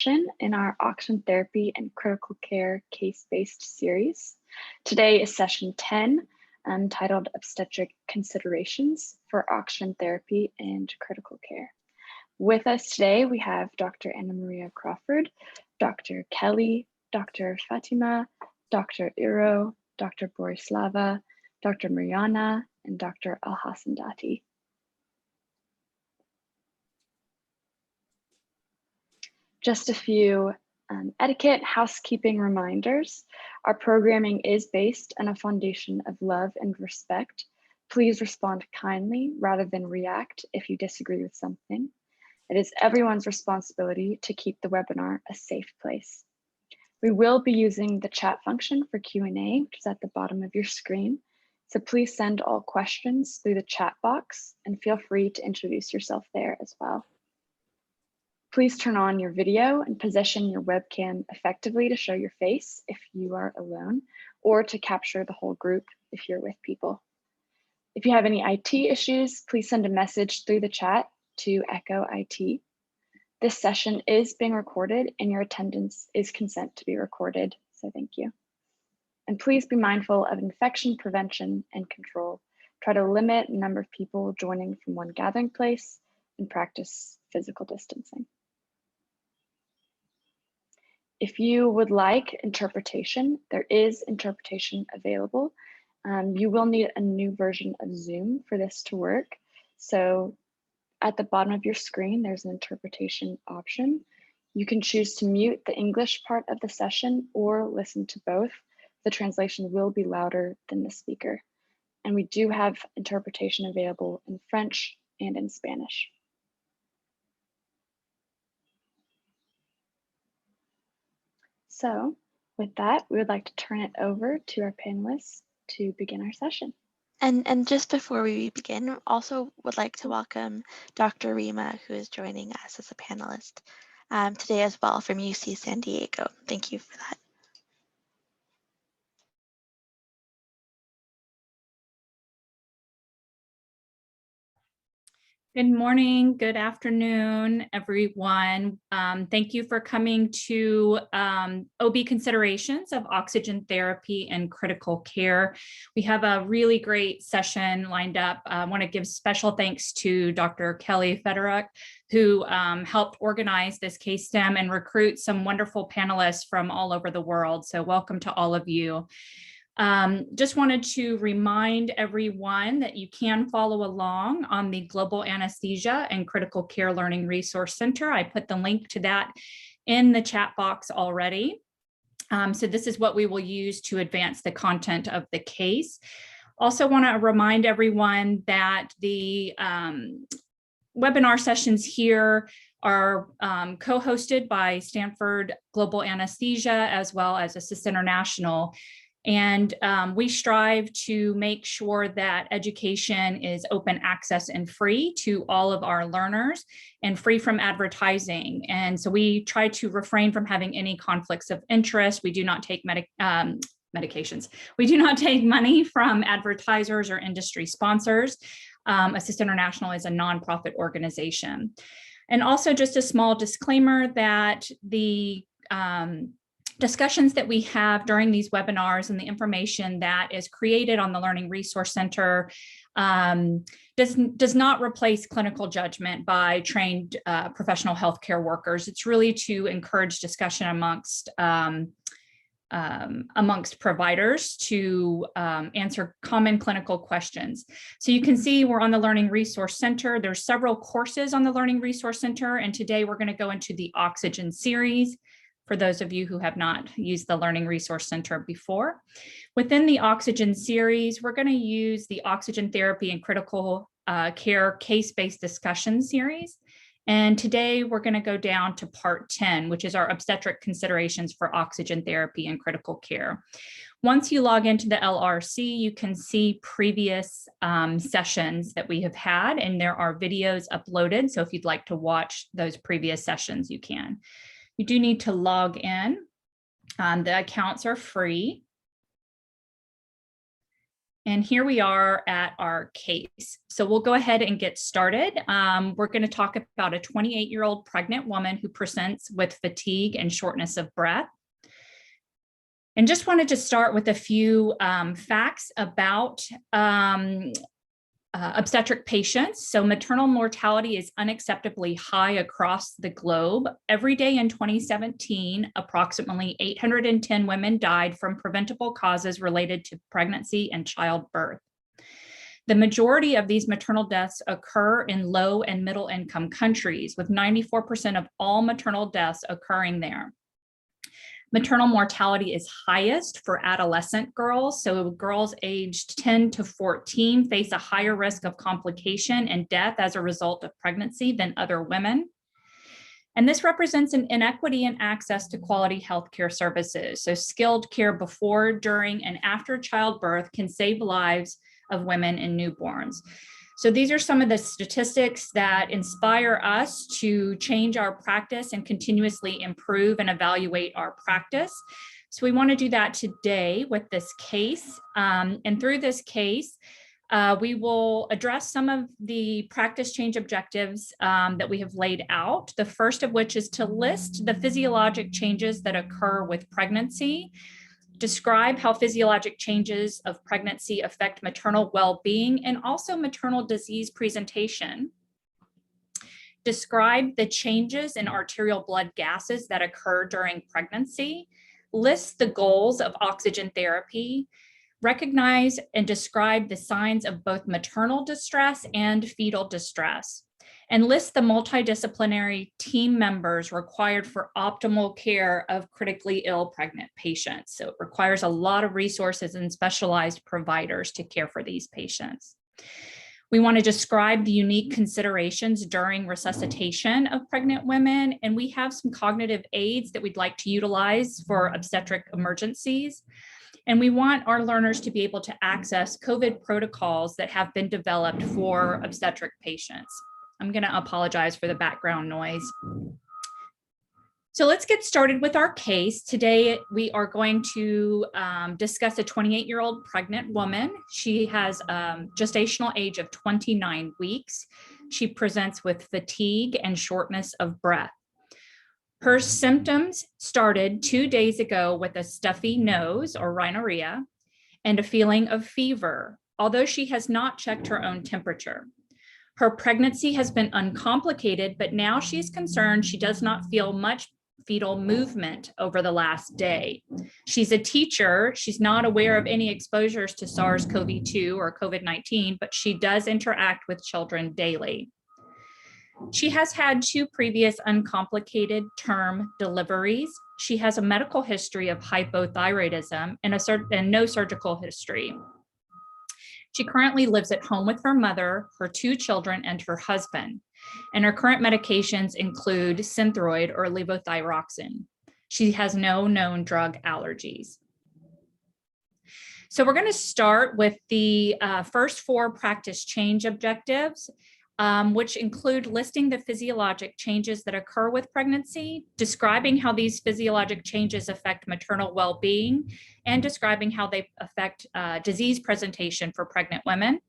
in our oxygen therapy and critical care case-based series. Today is session 10, titled Obstetric Considerations for Oxygen Therapy and Critical Care. With us today, we have Dr. Anna Maria Crawford, Dr. Kelly, Dr. Fatima, Dr. Iro, Dr. Borislava, Dr. Mariana, and Dr. Alhassandati. Just a few etiquette housekeeping reminders. Our programming is based on a foundation of love and respect. Please respond kindly rather than react if you disagree with something. It is everyone's responsibility to keep the webinar a safe place. We will be using the chat function for Q&A, which is at the bottom of your screen. So please send all questions through the chat box and feel free to introduce yourself there as well. Please turn on your video and position your webcam effectively to show your face if you are alone, or to capture the whole group if you're with people. If you have any IT issues, please send a message through the chat to Echo IT. This session is being recorded and your attendance is consent to be recorded, so thank you. And please be mindful of infection prevention and control. Try to limit the number of people joining from one gathering place and practice physical distancing. If you would like interpretation, there is interpretation available. You will need a new version of Zoom for this to work. So at the bottom of your screen, there's an interpretation option. You can choose to mute the English part of the session or listen to both. The translation will be louder than the speaker. And we do have interpretation available in French and in Spanish. So with that, we would like to turn it over to our panelists to begin our session. And just before we begin, also would like to welcome Dr. Rima, who is joining us as a panelist today as well from UC San Diego. Thank you for that. Good morning, good afternoon, everyone. Thank you for coming to OB Considerations of Oxygen Therapy and Critical Care. We have a really great session lined up. I want to give special thanks to Dr. Kelly Federer, who helped organize this case stem and recruit some wonderful panelists from all over the world. So welcome to all of you. Just wanted to remind everyone that you can follow along on the Global Anesthesia and Critical Care Learning Resource Center. I put the link to that in the chat box already. So this is what we will use to advance the content of the case. Also want to remind everyone that the webinar sessions here are co-hosted by Stanford Global Anesthesia as well as Assist International. And we strive to make sure that education is open access and free to all of our learners and free from advertising. And so we try to refrain from having any conflicts of interest. We do not take medications. We do not take money from advertisers or industry sponsors. Assist International is a nonprofit organization. And also just a small disclaimer that the discussions that we have during these webinars and the information that is created on the Learning Resource Center does not replace clinical judgment by trained professional healthcare workers. It's really to encourage discussion amongst providers to answer common clinical questions. So you can see we're on the Learning Resource Center. There's several courses on the Learning Resource Center, and today we're going to go into the Oxygen series, for those of you who have not used the Learning Resource Center before. Within the Oxygen series, we're going to use the Oxygen Therapy and Critical Care Case-Based Discussion series. And today we're going to go down to part 10, which is our Obstetric Considerations for Oxygen Therapy and Critical Care. Once you log into the LRC, you can see previous sessions that we have had, and there are videos uploaded. So if you'd like to watch those previous sessions, you can. You do need to log in. The accounts are free. And here we are at our case. So we'll go ahead and get started. We're going to talk about a 28-year-old pregnant woman who presents with fatigue and shortness of breath. And just wanted to start with a few facts about obstetric patients. So maternal mortality is unacceptably high across the globe. Every day in 2017, approximately 810 women died from preventable causes related to pregnancy and childbirth. The majority of these maternal deaths occur in low and middle income countries, with 94% of all maternal deaths occurring there. Maternal mortality is highest for adolescent girls. So girls aged 10 to 14 face a higher risk of complication and death as a result of pregnancy than other women. And this represents an inequity in access to quality healthcare services. So skilled care before, during, and after childbirth can save lives of women and newborns. So these are some of the statistics that inspire us to change our practice and continuously improve and evaluate our practice. So we want to do that today with this case. And through this case, we will address some of the practice change objectives that we have laid out. The first of which is to list the physiologic changes that occur with pregnancy, describe how physiologic changes of pregnancy affect maternal well-being and also maternal disease presentation. Describe the changes in arterial blood gases that occur during pregnancy. List the goals of oxygen therapy. Recognize and describe the signs of both maternal distress and fetal distress. And list the multidisciplinary team members required for optimal care of critically ill pregnant patients. So it requires a lot of resources and specialized providers to care for these patients. We want to describe the unique considerations during resuscitation of pregnant women, and we have some cognitive aids that we'd like to utilize for obstetric emergencies. And we want our learners to be able to access COVID protocols that have been developed for obstetric patients. I'm going to apologize for the background noise. So let's get started with our case. Today, we are going to discuss a 28-year-old pregnant woman. She has a gestational age of 29 weeks. She presents with fatigue and shortness of breath. Her symptoms started 2 days ago with a stuffy nose or rhinorrhea and a feeling of fever, although she has not checked her own temperature. Her pregnancy has been uncomplicated, but now she's concerned she does not feel much fetal movement over the last day. She's a teacher. She's not aware of any exposures to SARS-CoV-2 or COVID-19, but she does interact with children daily. She has had 2 previous uncomplicated term deliveries. She has a medical history of hypothyroidism and no surgical history. She currently lives at home with her mother, her 2 children, and her husband. And her current medications include Synthroid or levothyroxine. She has no known drug allergies. So we're going to start with the first 4 practice change objectives, which include listing the physiologic changes that occur with pregnancy, describing how these physiologic changes affect maternal well-being, and describing how they affect disease presentation for pregnant women,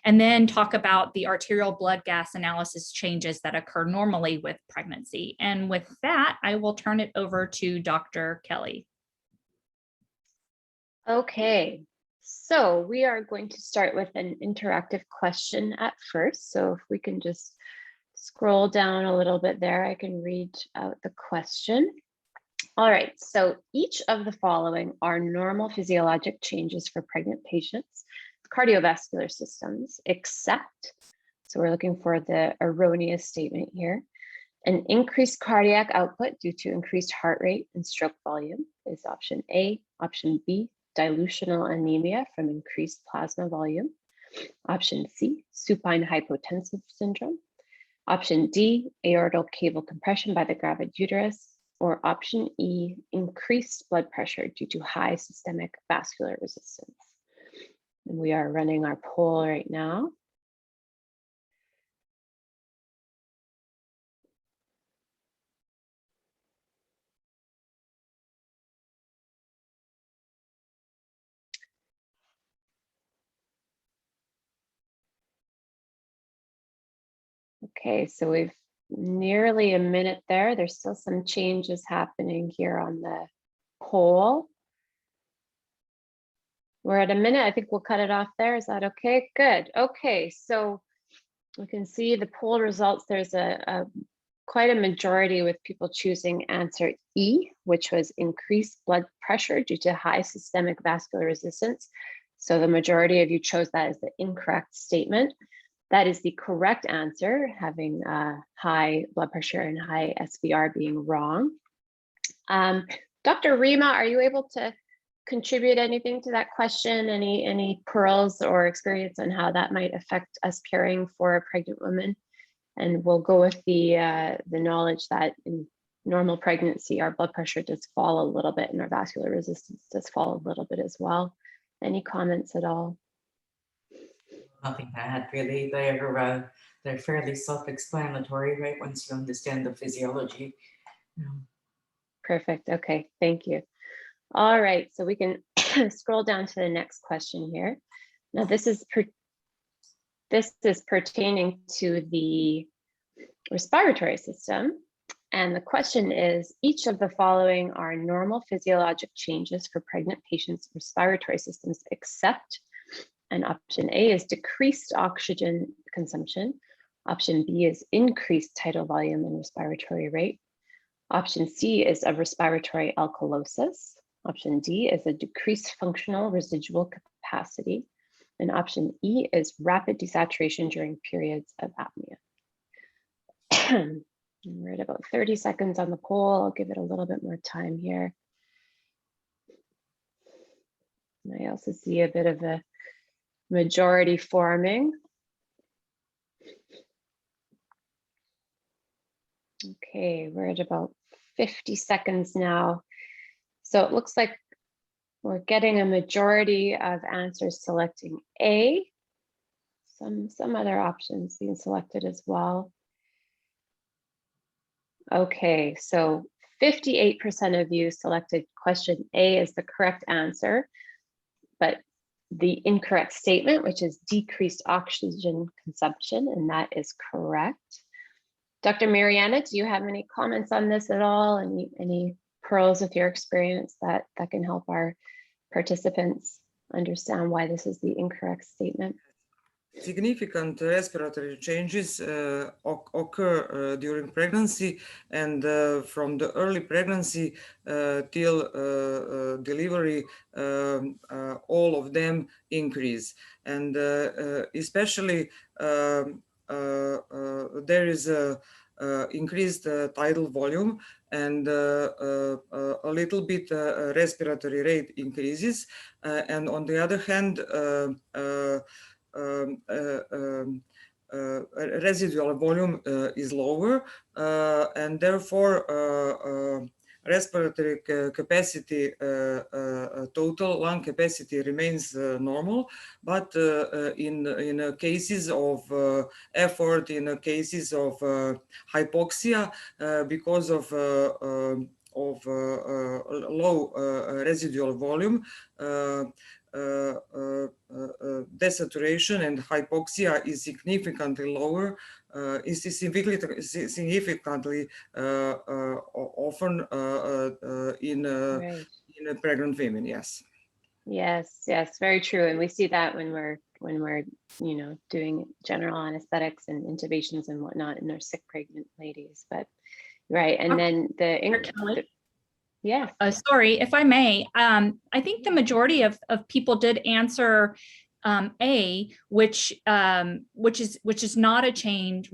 and then talk about the arterial blood gas analysis changes that occur normally with pregnancy. And with that, I will turn it over to Dr. Kelly. Okay. So we are going to start with an interactive question at first. So if we can just scroll down a little bit there, I can read out the question. All right, so each of the following are normal physiologic changes for pregnant patients, cardiovascular systems, except, so we're looking for the erroneous statement here, an increased cardiac output due to increased heart rate and stroke volume is option A. Option B, dilutional anemia from increased plasma volume. Option C, supine hypotensive syndrome. Option D, aortal cable compression by the gravid uterus. Or option E, increased blood pressure due to high systemic vascular resistance. And we are running our poll right now. Okay, so we've nearly a minute there. There's still some changes happening here on the poll. We're at a minute. I think we'll cut it off there. Is that okay? Good. Okay, so we can see the poll results. There's quite a majority with people choosing answer E, which was increased blood pressure due to high systemic vascular resistance. So the majority of you chose that as the incorrect statement. That is the correct answer, having high blood pressure and high SVR being wrong. Dr. Rima, are you able to contribute anything to that question? Any pearls or experience on how that might affect us caring for a pregnant woman? And we'll go with the knowledge that in normal pregnancy, our blood pressure does fall a little bit and our vascular resistance does fall a little bit as well. Any comments at all? Nothing to add, really. They're fairly self-explanatory, right? Once you understand the physiology. Perfect. Okay, thank you. All right, so we can scroll down to the next question here. Now, this is pertaining to the respiratory system. And the question is, each of the following are normal physiologic changes for pregnant patients' respiratory systems except, and option A is decreased oxygen consumption. Option B is increased tidal volume and respiratory rate. Option C is a respiratory alkalosis. Option D is a decreased functional residual capacity. And option E is rapid desaturation during periods of apnea. We're at about 30 seconds on the poll. I'll give it a little bit more time here. And I also see a bit of a majority forming. Okay, we're at about 50 seconds now. So it looks like we're getting a majority of answers selecting A. Some other options being selected as well. Okay, so 58% of you selected question A as the correct answer, but the incorrect statement, which is decreased oxygen consumption, and that is correct. Dr. Mariana, do you have any comments on this at all? Any pearls with your experience that can help our participants understand why this is the incorrect statement? Significant respiratory changes occur during pregnancy, and from the early pregnancy till delivery, all of them increase. And especially there is a increased tidal volume, and a little bit respiratory rate increases. And on the other hand, residual volume is lower, and therefore respiratory capacity, total lung capacity remains normal, but in cases of effort, in cases of hypoxia, because of low residual volume, desaturation and hypoxia is significantly lower, is significantly often in pregnant women. Yes. Yes, very true. And we see that when we're doing general anesthetics and intubations and whatnot in our sick pregnant ladies. But right, and then yeah. Sorry, if I may, I think the majority of people did answer A, which is not a change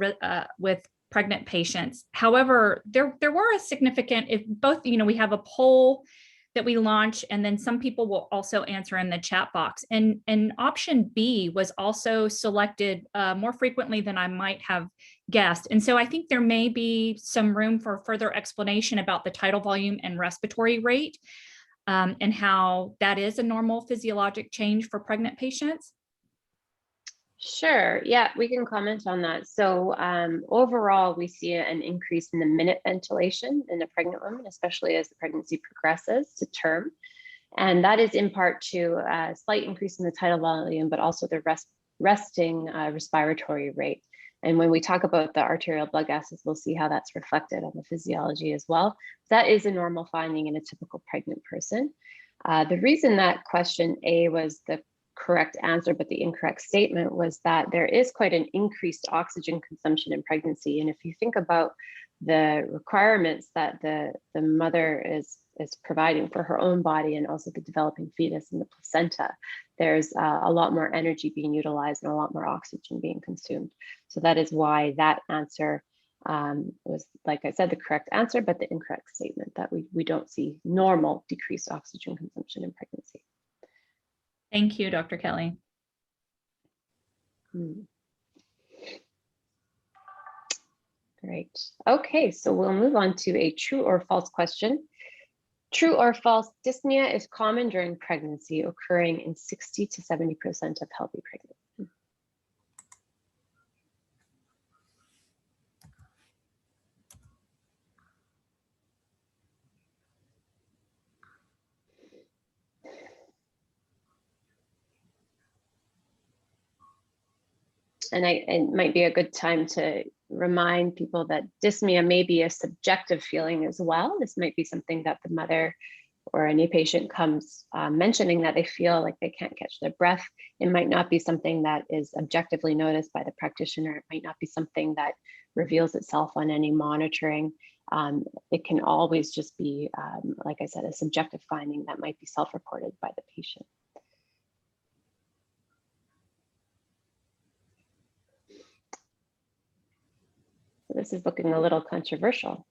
with pregnant patients. However, there were a significant, if both, we have a poll that we launch, and then some people will also answer in the chat box. And option B was also selected more frequently than I might have guessed. And so I think there may be some room for further explanation about the tidal volume and respiratory rate, and how that is a normal physiologic change for pregnant patients. Sure, yeah, we can comment on that. So overall, we see an increase in the minute ventilation in a pregnant woman, especially as the pregnancy progresses to term. And that is in part to a slight increase in the tidal volume, but also the resting respiratory rate. And when we talk about the arterial blood gases, we'll see how that's reflected on the physiology as well. That is a normal finding in a typical pregnant person. The reason that question A was the correct answer, but the incorrect statement was that there is quite an increased oxygen consumption in pregnancy. And if you think about the requirements that the mother is providing for her own body and also the developing fetus and the placenta, there's a lot more energy being utilized and a lot more oxygen being consumed. So that is why that answer was, like I said, the correct answer, but the incorrect statement that we don't see normal decreased oxygen consumption in pregnancy. Thank you, Dr. Kelly. Great. Okay, so we'll move on to a true or false question. True or false, dyspnea is common during pregnancy, occurring in 60 to 70% of healthy pregnant women. And it might be a good time to remind people that dyspnea may be a subjective feeling as well. This might be something that the mother or any patient comes mentioning that they feel like they can't catch their breath. It might not be something that is objectively noticed by the practitioner. It might not be something that reveals itself on any monitoring. It can always just be, like I said, a subjective finding that might be self-reported by the patient. So this is looking a little controversial.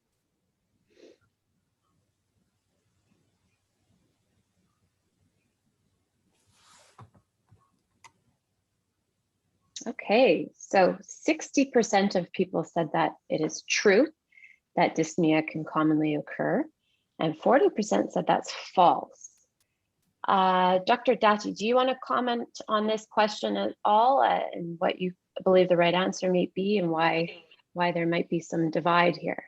Okay, so 60% of people said that it is true that dyspnea can commonly occur, and 40% said that's false. Dr. Dati, do you want to comment on this question at all, and what you believe the right answer may be, and why there might be some divide here?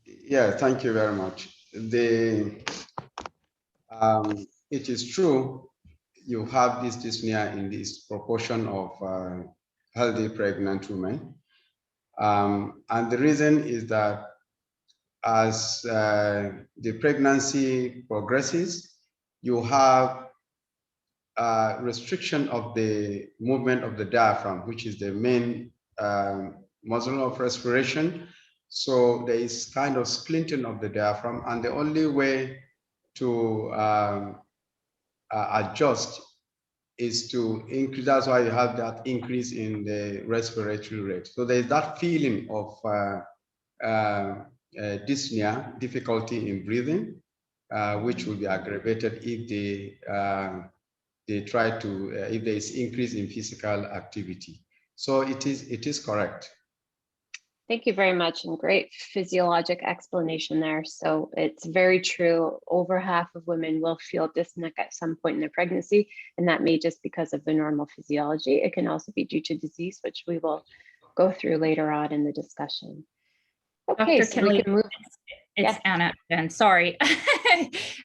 Yeah, thank you very much. It is true you have this dyspnea in this proportion of healthy pregnant women. And the reason is that as the pregnancy progresses, you have restriction of the movement of the diaphragm, which is the main muscle of respiration. So there is kind of splinting of the diaphragm, and the only way to adjust is to increase. That's why you have that increase in the respiratory rate. So there's that feeling of dyspnea, difficulty in breathing, which will be aggravated if they try to, if there is increase in physical activity. So it is correct. Thank you very much, and great physiologic explanation there. So it's very true. Over half of women will feel dyspneic at some point in their pregnancy, and that may just because of the normal physiology. It can also be due to disease, which we will go through later on in the discussion. Okay, Dr. so Kelly, we can move. It's Anna again, sorry.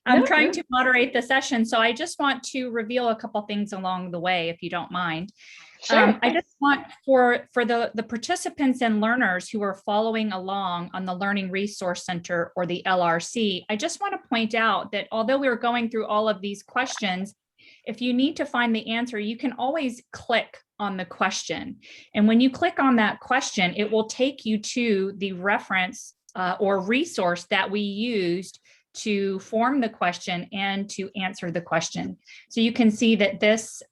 I'm trying to moderate the session, so I just want to reveal a couple things along the way, if you don't mind. Sure. I just want for the participants and learners who are following along on the Learning Resource Center or the LRC, I just want to point out that although we were going through all of these questions, if you need to find the answer, you can always click on the question. And when you click on that question, it will take you to the reference or resource that we used to form the question and to answer the question. So you can see that this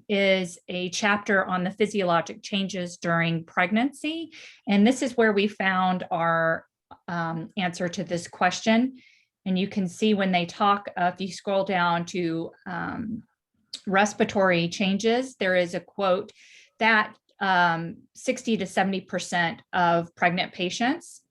is a chapter on the physiologic changes during pregnancy. And this is where we found our answer to this question. And you can see when they talk, if you scroll down to respiratory changes, there is a quote that 60 to 70% of pregnant patients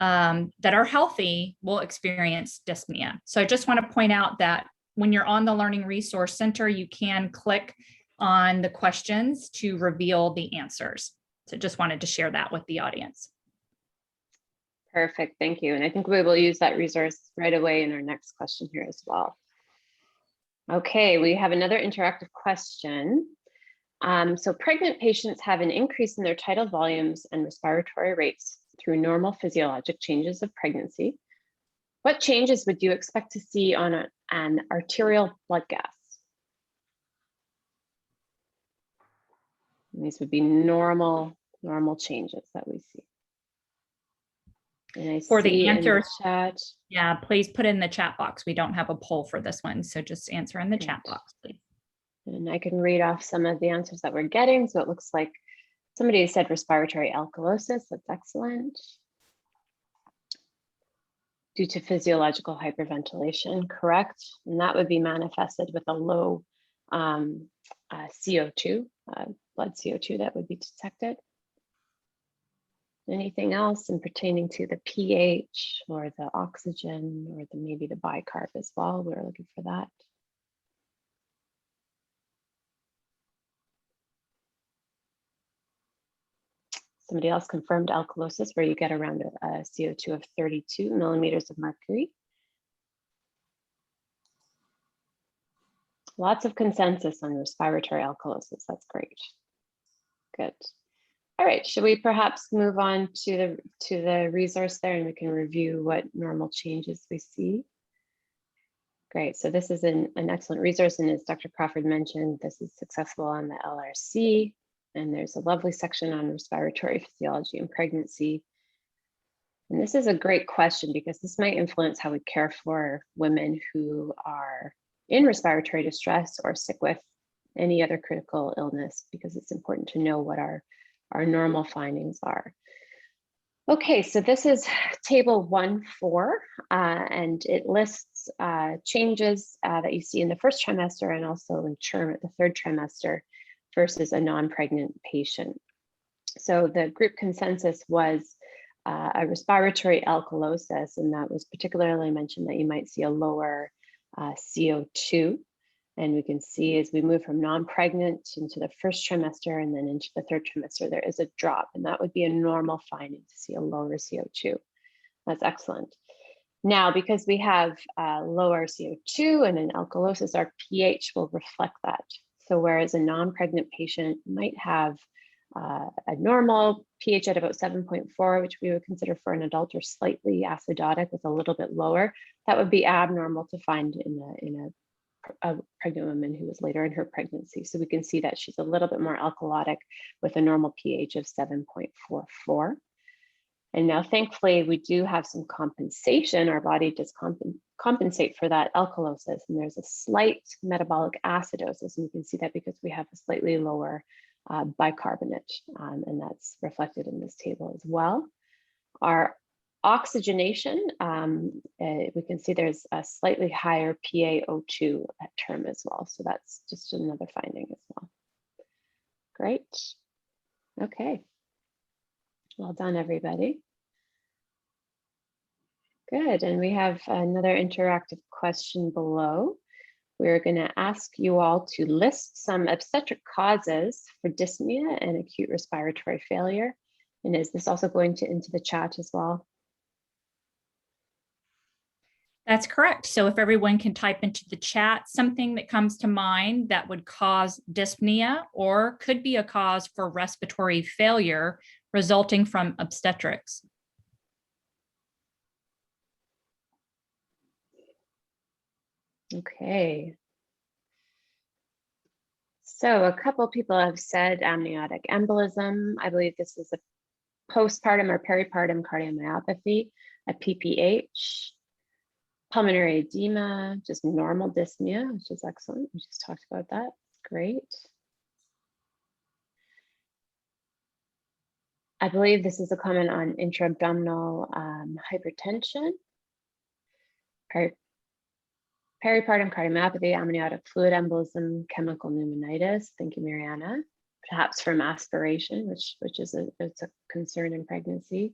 that are healthy will experience dyspnea. So I just want to point out that when you're on the Learning Resource Center, you can click on the questions to reveal the answers. So just wanted to share that with the audience. Perfect, thank you. And I think we will use that resource right away in our next question here as well. Okay, we have another interactive question. So pregnant patients have an increase in their tidal volumes and respiratory rates through normal physiologic changes of pregnancy. What changes would you expect to see on an arterial blood gas? And these would be normal changes that we see. And I For the see in the answers, chat. yeah, please put in the chat box. We don't have a poll for this one, so just answer in the chat box, please. And I can read off some of the answers that we're getting. So it looks like somebody said respiratory alkalosis. That's excellent. Due to physiological hyperventilation, correct. And that would be manifested with a low CO2, blood CO2 that would be detected. Anything else in pertaining to the pH or the oxygen or maybe the bicarb as well? We're looking for that. Somebody else confirmed alkalosis, where you get around a CO2 of 32 millimeters of mercury. Lots of consensus on respiratory alkalosis. That's great. Good. All right, should we perhaps move on to the resource there, and we can review what normal changes we see? Great, so this is an excellent resource, and as Dr. Crawford mentioned, this is accessible on the LRC, and there's a lovely section on respiratory physiology and pregnancy. And this is a great question because this might influence how we care for women who are in respiratory distress or sick with any other critical illness, because it's important to know what our normal findings are. Okay, so this is table 1.4, and it lists changes that you see in the first trimester and also in term at the third trimester versus a non-pregnant patient. So the group consensus was a respiratory alkalosis, and that was particularly mentioned that you might see a lower CO2. And we can see as we move from non-pregnant into the first trimester and then into the third trimester, there is a drop, and that would be a normal finding to see a lower CO2. That's excellent. Now, because we have lower CO2 and an alkalosis, our pH will reflect that. So whereas a non-pregnant patient might have a normal pH at about 7.4, which we would consider for an adult, or slightly acidotic with a little bit lower, that would be abnormal to find in a pregnant woman who was later in her pregnancy. So we can see that she's a little bit more alkalotic with a normal pH of 7.44. And now, thankfully, we do have some compensation. Our body does compensate for that alkalosis, and there's a slight metabolic acidosis, and you can see that because we have a slightly lower bicarbonate, and that's reflected in this table as well. Our oxygenation, we can see there's a slightly higher PaO2 at term as well, so that's just another finding as well. Great. Okay. Well done, everybody. Good, and we have another interactive question below. We're going to ask you all to list some obstetric causes for dyspnea and acute respiratory failure. And is this also going into the chat as well? That's correct. So if everyone can type into the chat something that comes to mind that would cause dyspnea or could be a cause for respiratory failure resulting from obstetrics. Okay. So a couple people have said amniotic embolism. I believe this is a postpartum or peripartum cardiomyopathy, a PPH, pulmonary edema, just normal dyspnea, which is excellent. We just talked about that. Great. I believe this is a comment on intra-abdominal hypertension, peripartum cardiomyopathy, amniotic fluid embolism, chemical pneumonitis. Thank you, Mariana. Perhaps from aspiration, which is it's a concern in pregnancy.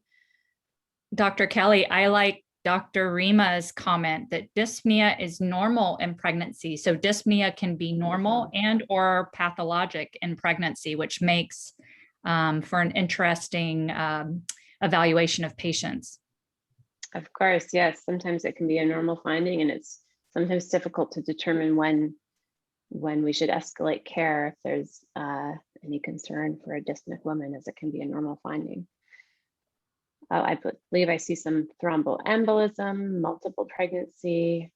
Dr. Kelly, I like Dr. Rima's comment that dyspnea is normal in pregnancy. So dyspnea can be normal and or pathologic in pregnancy, which makes for an interesting evaluation of patients. Of course, yes. Sometimes it can be a normal finding, and it's sometimes difficult to determine when when we should escalate care if there's any concern for a dyspneic woman, as it can be a normal finding. I believe I see some thromboembolism, multiple pregnancy.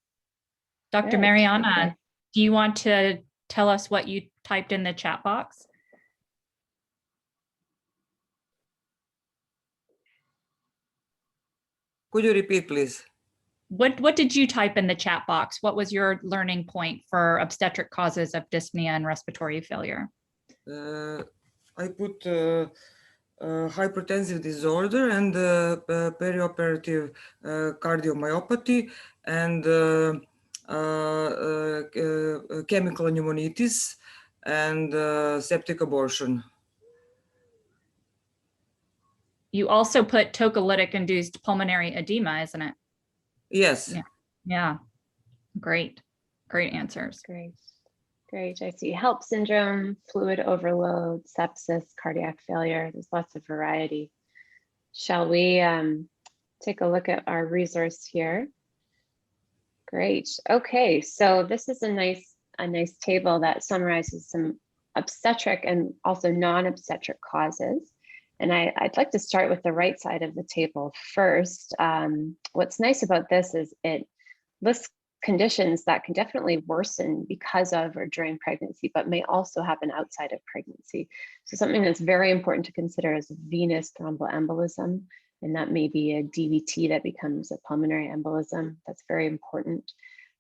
Dr. Good, Mariana, okay. do you want to tell us what you typed in the chat box? Could you repeat, please? What did you type in the chat box? What was your learning point for obstetric causes of dyspnea and respiratory failure? I put hypertensive disorder and perioperative cardiomyopathy and chemical pneumonitis and septic abortion. You also put tocolytic induced pulmonary edema, isn't it? Yes. Yeah. Great answers. Great. I see HELP syndrome, fluid overload, sepsis, cardiac failure. There's lots of variety. Shall we take a look at our resource here? Great. Okay, so this is a nice table that summarizes some obstetric and also non-obstetric causes. And I'd like to start with the right side of the table first. What's nice about this is it lists conditions that can definitely worsen because of or during pregnancy, but may also happen outside of pregnancy. So something that's very important to consider is venous thromboembolism, and that may be a DVT that becomes a pulmonary embolism. That's very important.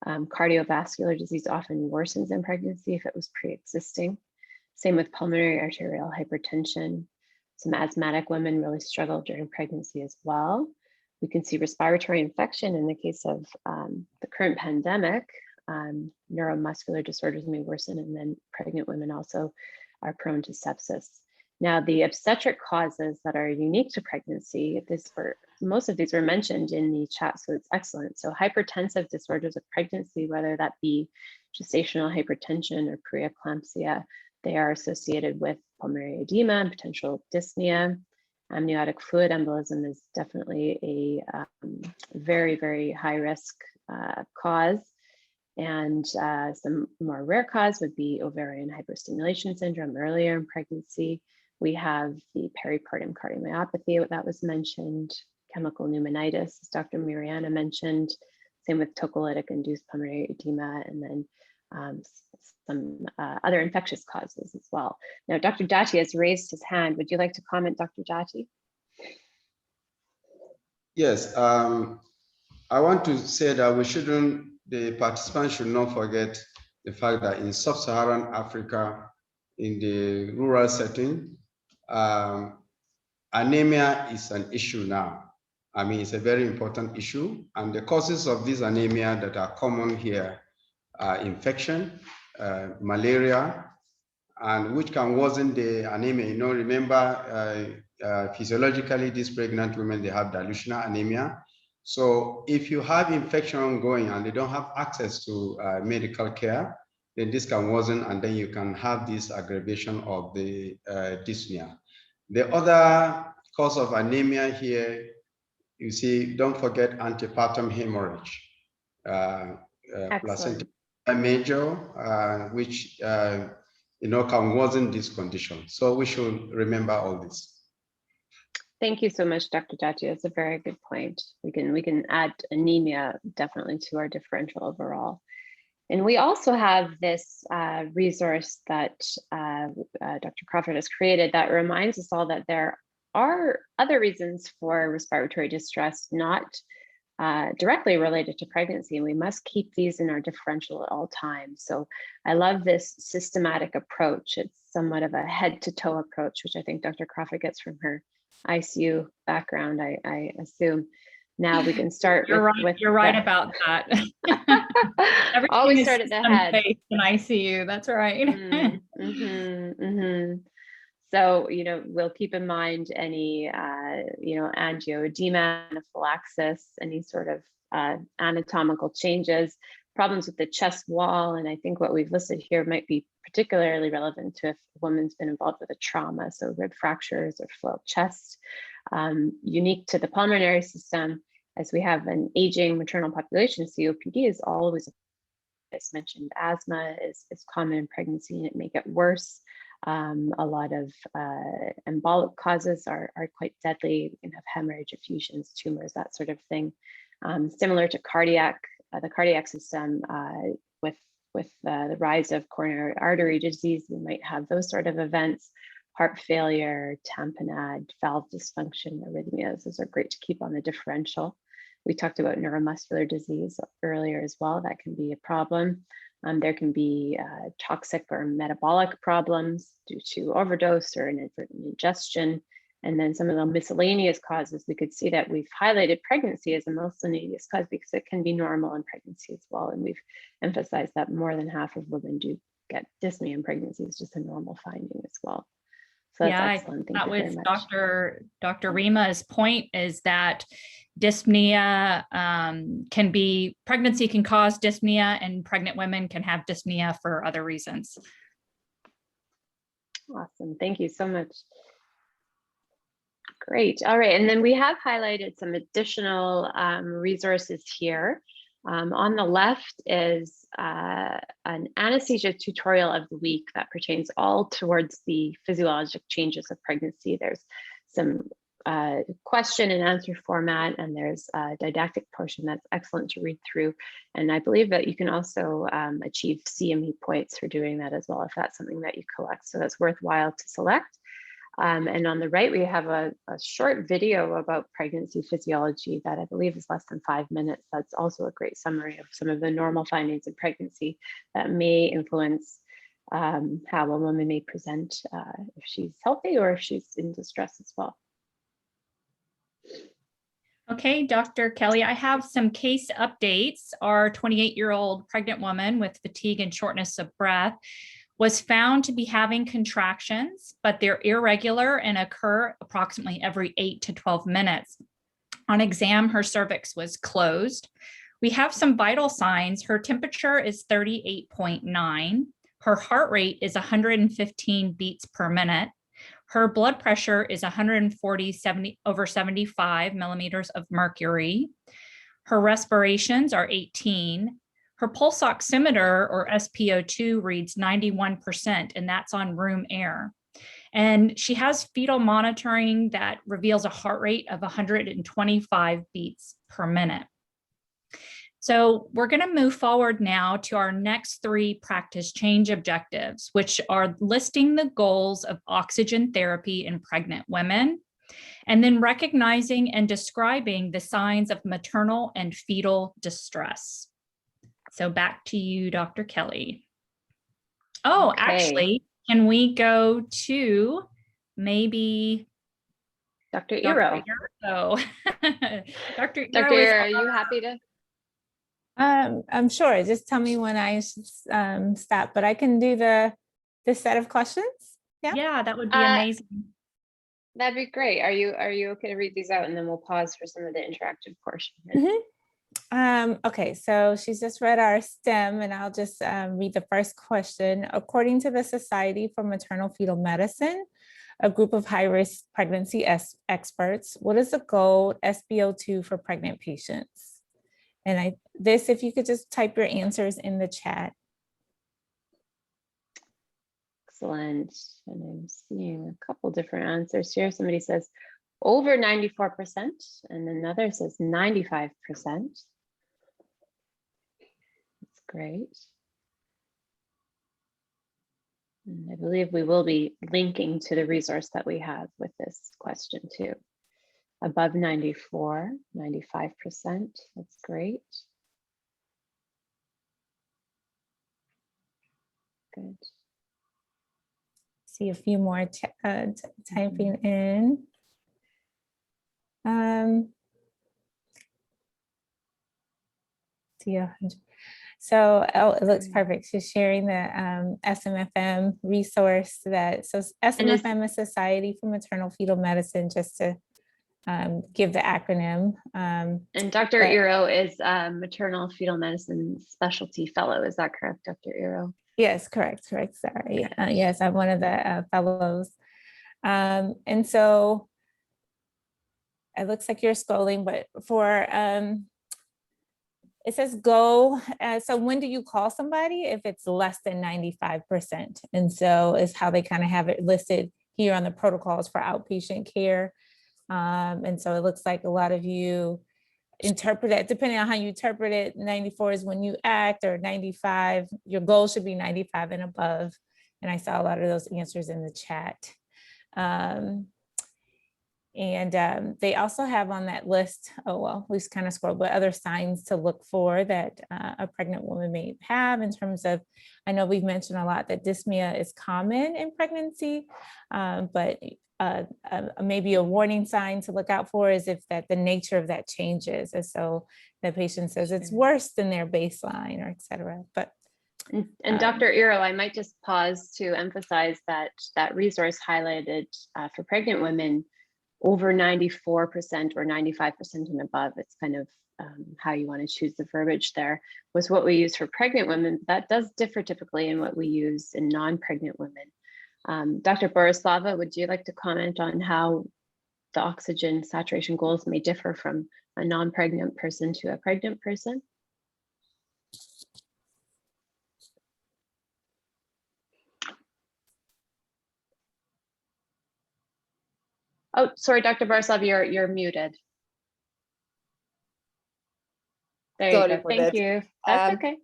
Cardiovascular disease often worsens in pregnancy if it was pre-existing. Same with pulmonary arterial hypertension. Some asthmatic women really struggle during pregnancy as well. We can see respiratory infection in the case of the current pandemic. Neuromuscular disorders may worsen, and then pregnant women also are prone to sepsis. Now, the obstetric causes that are unique to pregnancy, most of these were mentioned in the chat, so it's excellent. So hypertensive disorders of pregnancy, whether that be gestational hypertension or preeclampsia, they are associated with pulmonary edema and potential dyspnea. Amniotic fluid embolism is definitely a very, very high risk cause. And some more rare cause would be ovarian hyperstimulation syndrome earlier in pregnancy. We have the peripartum cardiomyopathy that was mentioned, chemical pneumonitis, as Dr. Mariana mentioned, same with tocolytic induced pulmonary edema, and then some other infectious causes as well. Now, Dr. Dati has raised his hand. Would you like to comment, Dr. Dati? Yes, I want to say that the participants should not forget the fact that in sub-Saharan Africa, in the rural setting, anemia is an issue now. I mean, it's a very important issue, and the causes of this anemia that are common here are infection, malaria, and which can worsen the anemia. You know, remember, physiologically, these pregnant women, they have dilutional anemia. So if you have infection ongoing and they don't have access to medical care, then this can worsen, and then you can have this aggravation of the dyspnea. The other cause of anemia here, you see, don't forget antepartum hemorrhage, placenta major, which can worsen this condition. So we should remember all this. Thank you so much, Dr. Dati. That's a very good point. We can add anemia definitely to our differential overall. And we also have this resource that Dr. Crawford has created that reminds us all that there are other reasons for respiratory distress not directly related to pregnancy, and we must keep these in our differential at all times. So I love this systematic approach. It's somewhat of a head-to-toe approach, which I think Dr. Crawford gets from her ICU background, I assume. Now we can start You're right about that. Always start at the head. In ICU, that's right. So, we'll keep in mind any, angioedema, anaphylaxis, any sort of anatomical changes, problems with the chest wall. And I think what we've listed here might be particularly relevant to if a woman's been involved with a trauma, so rib fractures or flailed chest. Unique to the pulmonary system, as we have an aging maternal population, COPD is always as mentioned, asthma is common in pregnancy and it may get worse. A lot of embolic causes are quite deadly. You can have hemorrhage, effusions, tumors, that sort of thing. Similar to cardiac, the cardiac system, with the rise of coronary artery disease, we might have those sort of events. Heart failure, tamponade, valve dysfunction, arrhythmias, those are great to keep on the differential. We talked about neuromuscular disease earlier as well. That can be a problem. There can be toxic or metabolic problems due to overdose or inadvertent ingestion. And then some of the miscellaneous causes, we could see that we've highlighted pregnancy as a miscellaneous cause because it can be normal in pregnancy as well. And we've emphasized that more than half of women do get dyspnea in pregnancy. It's just a normal finding as well. So that's excellent. Thank you very much. Dr. Rima's point is that dyspnea pregnancy can cause dyspnea, and pregnant women can have dyspnea for other reasons. Awesome. Thank you so much. Great. All right. And then we have highlighted some additional resources here. On the left is an anesthesia tutorial of the week that pertains all towards the physiologic changes of pregnancy. There's some question and answer format, and there's a didactic portion that's excellent to read through. And I believe that you can also achieve CME points for doing that as well, if that's something that you collect. So that's worthwhile to select. And on the right, we have a short video about pregnancy physiology that I believe is less than 5 minutes. That's also a great summary of some of the normal findings in pregnancy that may influence how a woman may present if she's healthy or if she's in distress as well. Okay, Dr. Kelly, I have some case updates. Our 28-year-old pregnant woman with fatigue and shortness of breath was found to be having contractions, but they're irregular and occur approximately every 8 to 12 minutes. On exam, her cervix was closed. We have some vital signs. Her temperature is 38.9. Her heart rate is 115 beats per minute. Her blood pressure is 140/75 millimeters of mercury. Her respirations are 18. Her pulse oximeter, or SpO2, reads 91%, and that's on room air. And she has fetal monitoring that reveals a heart rate of 125 beats per minute. So we're going to move forward now to our next 3 practice change objectives, which are listing the goals of oxygen therapy in pregnant women, and then recognizing and describing the signs of maternal and fetal distress. So back to you, Dr. Kelly. Oh, okay. Actually, can we go to maybe Dr. Iro? Dr. Iro, are you happy to? I'm sure. Just tell me when I should stop, but I can do this set of questions. Yeah. Yeah, that would be amazing. That'd be great. Are you okay to read these out, and then we'll pause for some of the interactive portion? Okay, so she's just read our STEM, and I'll just read the first question. According to the Society for Maternal Fetal Medicine, a group of high-risk pregnancy experts, what is the goal SpO2 for pregnant patients? And if you could just type your answers in the chat. Excellent. And I'm seeing a couple different answers here. Somebody says over 94%, and another says 95%. That's great. And I believe we will be linking to the resource that we have with this question too. Above 94, 95%. That's great. Good. See a few more typing in. See 100. So it looks perfect. She's sharing the SMFM resource so SMFM is Society for Maternal Fetal Medicine, just to give the acronym. And Dr. Iro is Maternal Fetal Medicine Specialty Fellow. Is that correct, Dr. Iro? Yes, correct. Sorry. Yes, I'm one of the fellows. And so it looks like you're scrolling, but for It says go. So when do you call somebody? If it's less than 95%. And so is how they kind of have it listed here on the protocols for outpatient care. And so it looks like a lot of you interpret it, depending on how you interpret it, 94 is when you act, or 95, your goal should be 95 and above. And I saw a lot of those answers in the chat. They also have on that list, we just kind of scrolled, but other signs to look for that a pregnant woman may have in terms of, I know we've mentioned a lot that dyspnea is common in pregnancy, but maybe a warning sign to look out for is if that the nature of that changes. And so the patient says it's worse than their baseline, or et cetera. But and Dr. Iro, I might just pause to emphasize that that resource highlighted for pregnant women over 94% or 95% and above. It's kind of how you want to choose the verbiage there, was what we use for pregnant women. That does differ typically in what we use in non-pregnant women. Dr. Borislava, would you like to comment on how the oxygen saturation goals may differ from a non-pregnant person to a pregnant person? Oh, sorry, Dr. Borislav, you're muted. There Sorry you go. for Thank that. you. That's okay.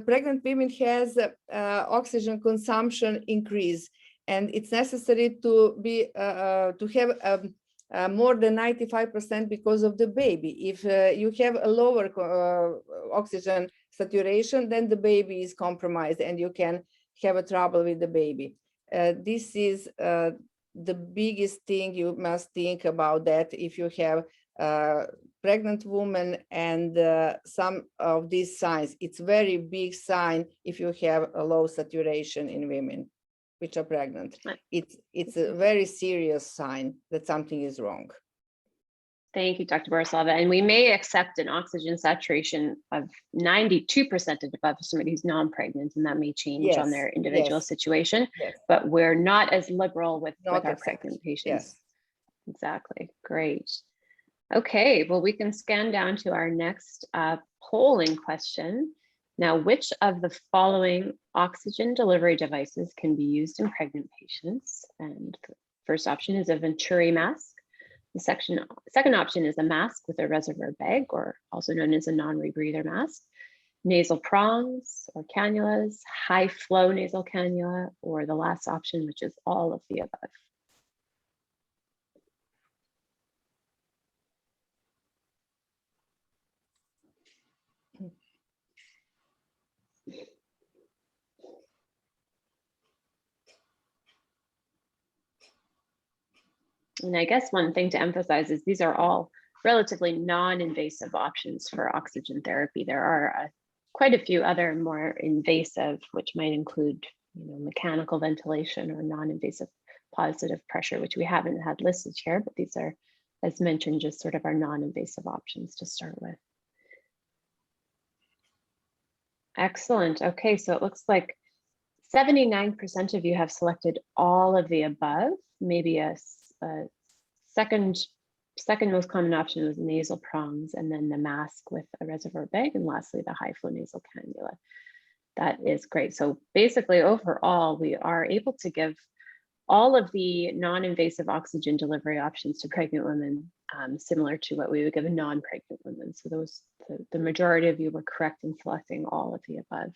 Pregnant women has oxygen consumption increase, and it's necessary to be to have more than 95% because of the baby. If you have a lower oxygen saturation, then the baby is compromised, and you can have a trouble with the baby. This is the biggest thing you must think about, that if you have pregnant woman and some of these signs, it's very big sign if you have a low saturation in women which are pregnant. It's a very serious sign that something is wrong. Thank you, Dr. Borislava. And we may accept an oxygen saturation of 92% and above for somebody who's non-pregnant, and that may change on their individual situation, but we're not as liberal with our pregnant patients. Yes. Exactly. Great. Okay, well, we can scan down to our next polling question. Now, which of the following oxygen delivery devices can be used in pregnant patients? And the first option is a Venturi mask. The second option is a mask with a reservoir bag, or also known as a non-rebreather mask, nasal prongs or cannulas, high flow nasal cannula, or the last option, which is all of the above. And I guess one thing to emphasize is these are all relatively non-invasive options for oxygen therapy. There are quite a few other more invasive, which might include, mechanical ventilation or non-invasive positive pressure, which we haven't had listed here, but these are, as mentioned, just sort of our non-invasive options to start with. Excellent. Okay, so it looks like 79% of you have selected all of the above. Maybe a second most common option was nasal prongs, and then the mask with a reservoir bag, and lastly the high flow nasal cannula. That is great. So basically overall, we are able to give all of the non-invasive oxygen delivery options to pregnant women, similar to what we would give a non-pregnant women. So the majority of you were correct in selecting all of the above.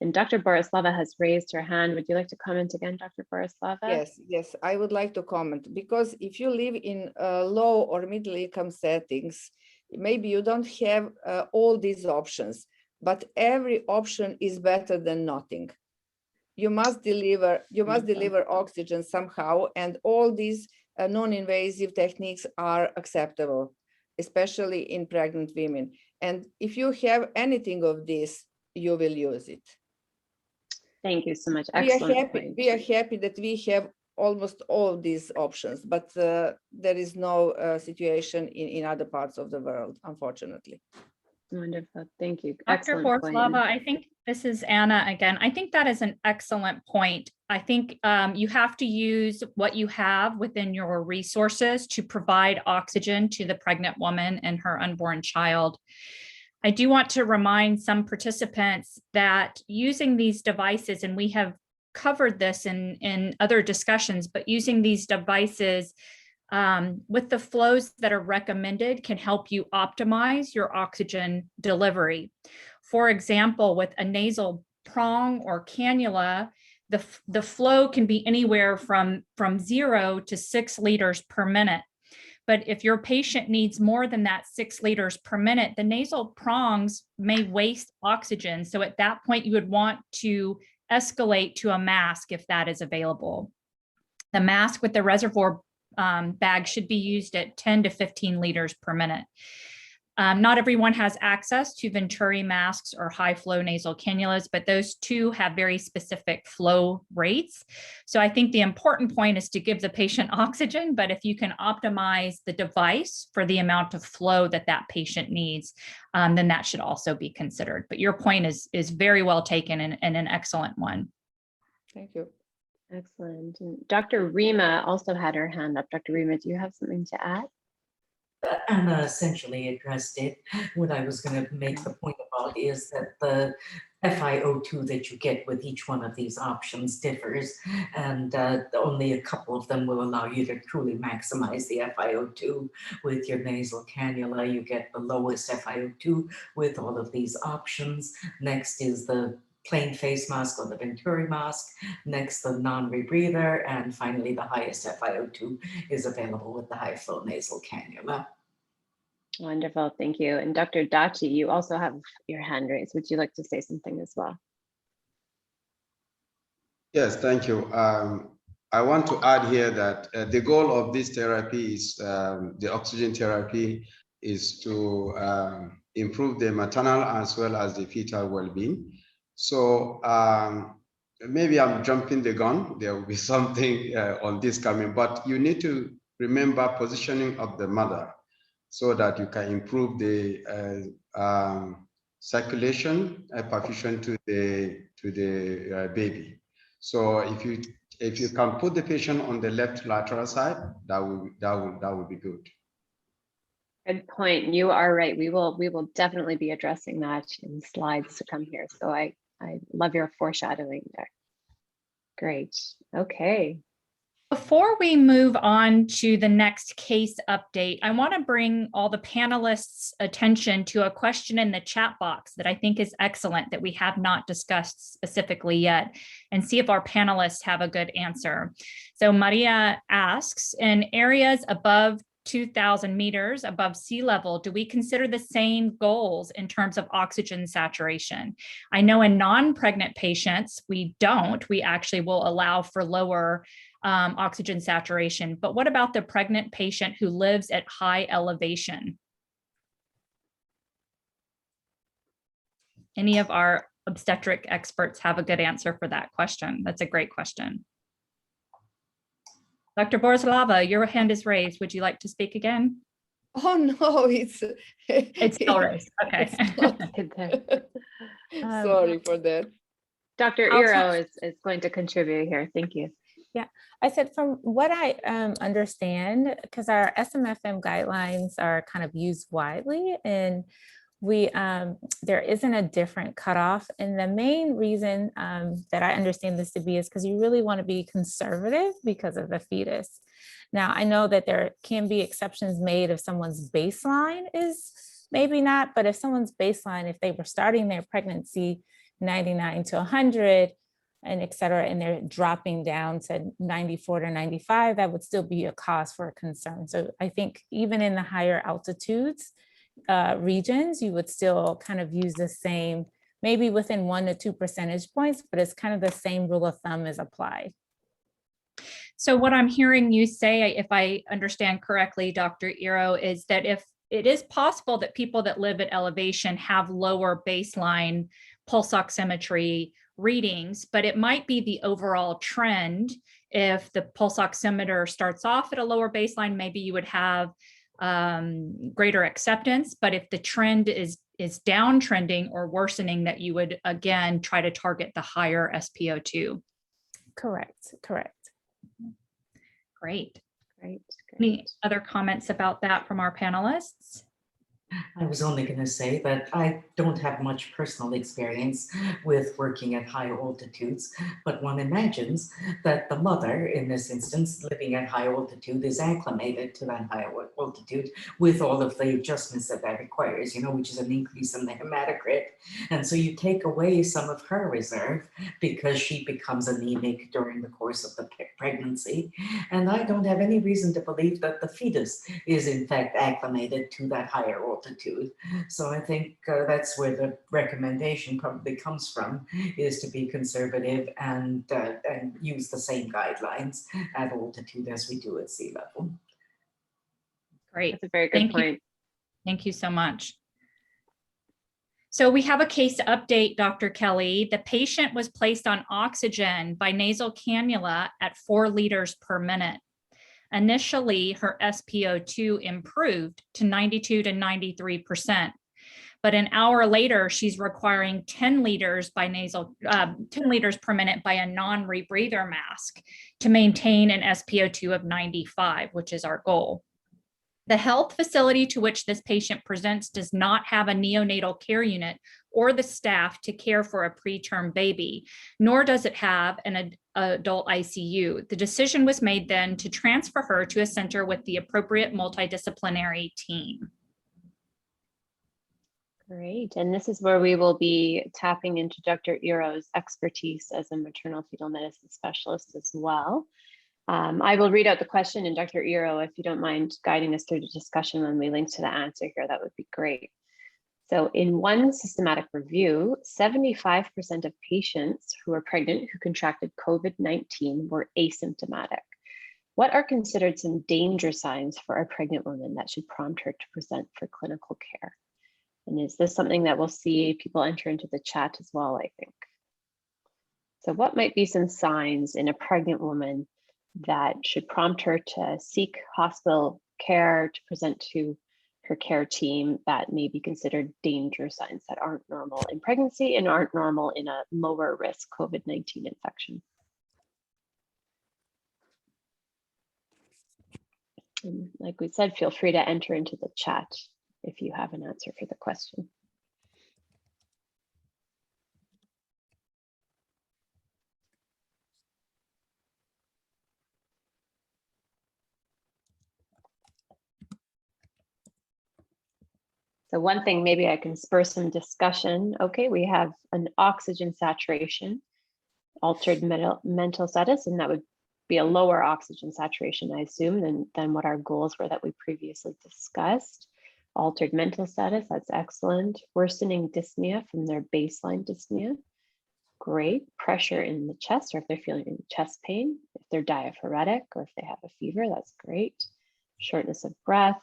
And Dr. Borislava has raised her hand. Would you like to comment again, Dr. Borislava? Yes, I would like to comment, because if you live in low or middle income settings, maybe you don't have all these options, but every option is better than nothing. You must deliver oxygen somehow, and all these non-invasive techniques are acceptable, especially in pregnant women. And if you have anything of this, you will use it. Thank you so much. Excellent point. We are happy that we have almost all these options, but there is no situation in other parts of the world, unfortunately. Wonderful. Thank you. Dr. Borislava, I think this is Anna again. I think that is an excellent point. I think you have to use what you have within your resources to provide oxygen to the pregnant woman and her unborn child. I do want to remind some participants that using these devices, and we have covered this in other discussions, but using these devices with the flows that are recommended can help you optimize your oxygen delivery. For example, with a nasal prong or cannula, the flow can be anywhere from 0 to 6 liters per minute. But if your patient needs more than that 6 liters per minute, the nasal prongs may waste oxygen. So at that point, you would want to escalate to a mask if that is available. The mask with the reservoir bag should be used at 10 to 15 liters per minute. Not everyone has access to Venturi masks or high flow nasal cannulas, but those two have very specific flow rates. So I think the important point is to give the patient oxygen, but if you can optimize the device for the amount of flow that that patient needs, then that should also be considered. But your point is very well taken and an excellent one. Thank you. Excellent. And Dr. Rima also had her hand up. Dr. Rima, do you have something to add? Anna essentially addressed it. What I was going to make the point about is that the FiO2 that you get with each one of these options differs, and only a couple of them will allow you to truly maximize the FiO2. With your nasal cannula, you get the lowest FiO2 with all of these options. Next is the plain face mask or the Venturi mask, next the non-rebreather, and finally the highest FiO2 is available with the high flow nasal cannula. Wonderful, thank you. And Dr. Dachi, you also have your hand raised. Would you like to say something as well? Yes, thank you. I want to add here that the goal of this therapy is the oxygen therapy is to improve the maternal as well as the fetal well-being. So maybe I'm jumping the gun. There will be something on this coming, but you need to remember positioning of the mother so that you can improve the circulation perfusion to the baby. So if you can put the patient on the left lateral side, that would be good. Good point. You are right. We will definitely be addressing that in slides to come here. So I love your foreshadowing there. Great. Okay. Before we move on to the next case update, I want to bring all the panelists' attention to a question in the chat box that I think is excellent that we have not discussed specifically yet, and see if our panelists have a good answer. So Maria asks, in areas above 2,000 meters above sea level, do we consider the same goals in terms of oxygen saturation? I know in non-pregnant patients, we don't. We actually will allow for lower oxygen saturation. But what about the pregnant patient who lives at high elevation? Any of our obstetric experts have a good answer for that question? That's a great question. Dr. Borislava, your hand is raised. Would you like to speak again? Oh no, it's still raised. Okay. Sorry for that. Dr. Iro is going to contribute here. Thank you. Yeah, I said from what I understand, because our SMFM guidelines are kind of used widely, and we there isn't a different cutoff. And the main reason that I understand this to be is because you really want to be conservative because of the fetus. Now, I know that there can be exceptions made if someone's baseline is maybe not, but if someone's baseline, if they were starting their pregnancy 99 to 100, and et cetera, and they're dropping down to 94 to 95, that would still be a cause for concern. So I think even in the higher altitudes regions, you would still kind of use the same, maybe within 1 to 2 percentage points, but it's kind of the same rule of thumb is applied. So what I'm hearing you say, if I understand correctly, Dr. Iro, is that if it is possible that people that live at elevation have lower baseline pulse oximetry readings, but it might be the overall trend. If the pulse oximeter starts off at a lower baseline, maybe you would have greater acceptance. But if the trend is downtrending or worsening, that you would again try to target the higher SpO2. Correct. Great. Great. Any other comments about that from our panelists? I was only going to say that I don't have much personal experience with working at high altitudes, but one imagines that the mother, in this instance, living at high altitude, is acclimated to that high altitude with all of the adjustments that that requires, which is an increase in the hematocrit. And so you take away some of her reserve because she becomes anemic during the course of the pregnancy. And I don't have any reason to believe that the fetus is in fact acclimated to that higher altitude. So I think that's where the recommendation probably comes from, is to be conservative and use the same guidelines at altitude as we do at sea level. Great. That's a very good point. Thank you so much. So we have a case update, Dr. Kelly. The patient was placed on oxygen by nasal cannula at 4 liters per minute. Initially, her SpO2 improved to 92 to 93%, but an hour later, she's requiring 10 liters per minute by a non-rebreather mask to maintain an SpO2 of 95, which is our goal. The health facility to which this patient presents does not have a neonatal care unit or the staff to care for a preterm baby, nor does it have an adult ICU. The decision was made then to transfer her to a center with the appropriate multidisciplinary team. Great. And this is where we will be tapping into Dr. Iro's expertise as a maternal fetal medicine specialist as well. I will read out the question, and Dr. Iro, if you don't mind guiding us through the discussion when we link to the answer here, that would be great. So in one systematic review, 75% of patients who were pregnant who contracted COVID-19 were asymptomatic. What are considered some danger signs for a pregnant woman that should prompt her to present for clinical care? And is this something that we'll see people enter into the chat as well, I think? So what might be some signs in a pregnant woman that should prompt her to seek hospital care, to present to her care team, that may be considered danger signs that aren't normal in pregnancy and aren't normal in a lower risk COVID-19 infection? And like we said, feel free to enter into the chat if you have an answer for the question. So one thing, maybe I can spur some discussion. Okay, we have an oxygen saturation, altered mental status, and that would be a lower oxygen saturation, I assume, than what our goals were that we previously discussed. Altered mental status, that's excellent. Worsening dyspnea from their baseline dyspnea, great. Pressure in the chest, or if they're feeling chest pain, if they're diaphoretic, or if they have a fever, that's great. Shortness of breath,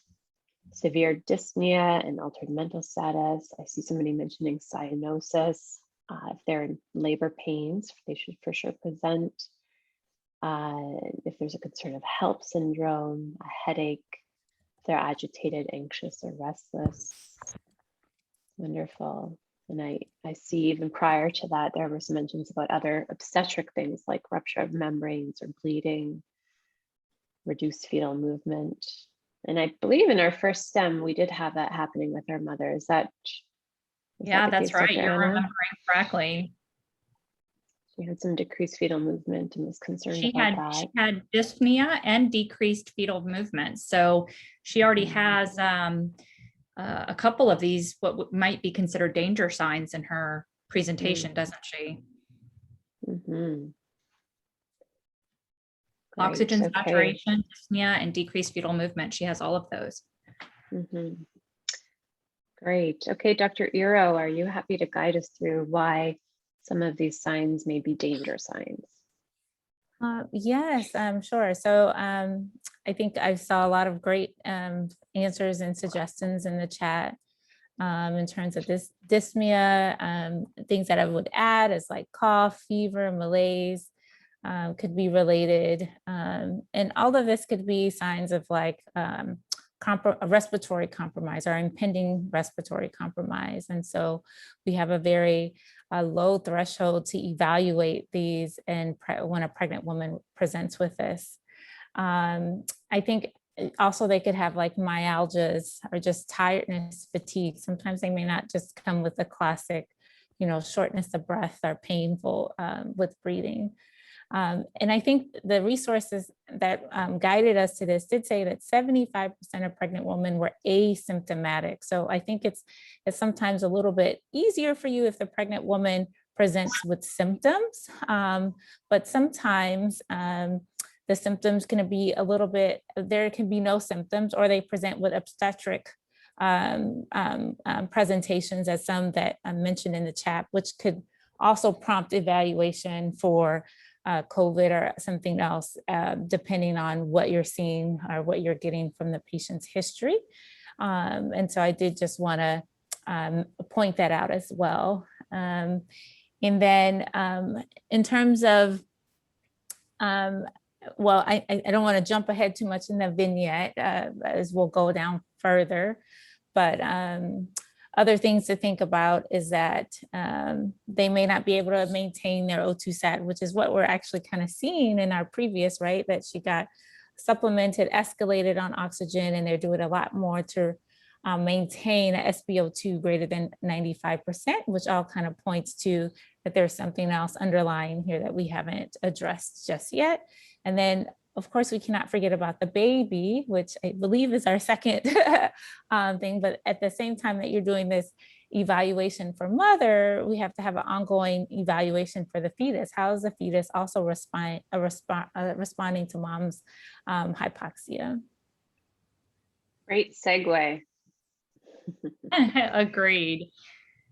severe dyspnea and altered mental status. I see somebody mentioning cyanosis. If they're in labor pains, they should for sure present. If there's a concern of HELP syndrome, a headache, if they're agitated, anxious, or restless. Wonderful. And I see even prior to that, there were some mentions about other obstetric things like rupture of membranes or bleeding, reduced fetal movement. And I believe in our first stem, we did have that happening with our mother. Is that yeah, that's right. You're remembering correctly. She had some decreased fetal movement and was concerned about that. She had dyspnea and decreased fetal movement. So she already has a couple of these, what might be considered danger signs in her presentation, doesn't she? Mm-hmm. Oxygen saturation, dyspnea, and decreased fetal movement. She has all of those. Mm-hmm. Great. Okay, Dr. Iro, are you happy to guide us through why some of these signs may be danger signs? Yes, sure. So I think I saw a lot of great answers and suggestions in the chat in terms of this dyspnea. Things that I would add is like cough, fever, malaise. Could be related. And all of this could be signs of like a respiratory compromise or impending respiratory compromise. And so we have a very low threshold to evaluate these and when a pregnant woman presents with this. I think also they could have like myalgias or just tiredness, fatigue. Sometimes they may not just come with the classic, shortness of breath or painful with breathing. And I think the resources that guided us to this did say that 75% of pregnant women were asymptomatic. So I think it's sometimes a little bit easier for you if the pregnant woman presents with symptoms, but sometimes the symptoms can be a little bit, there can be no symptoms, or they present with obstetric presentations, as some that I mentioned in the chat, which could also prompt evaluation for COVID or something else, depending on what you're seeing or what you're getting from the patient's history. And so I did just want to point that out as well. And then in terms of, well, I don't want to jump ahead too much in the vignette as we'll go down further, but other things to think about is that they may not be able to maintain their O2 sat, which is what we're actually kind of seeing in our previous, right? That she got supplemented, escalated on oxygen, and they're doing a lot more to maintain a SpO2 greater than 95%, which all kind of points to that there's something else underlying here that we haven't addressed just yet. And then, of course, we cannot forget about the baby, which I believe is our second thing. But at the same time that you're doing this evaluation for mother, we have to have an ongoing evaluation for the fetus. How is the fetus also responding to mom's hypoxia? Great segue. Agreed.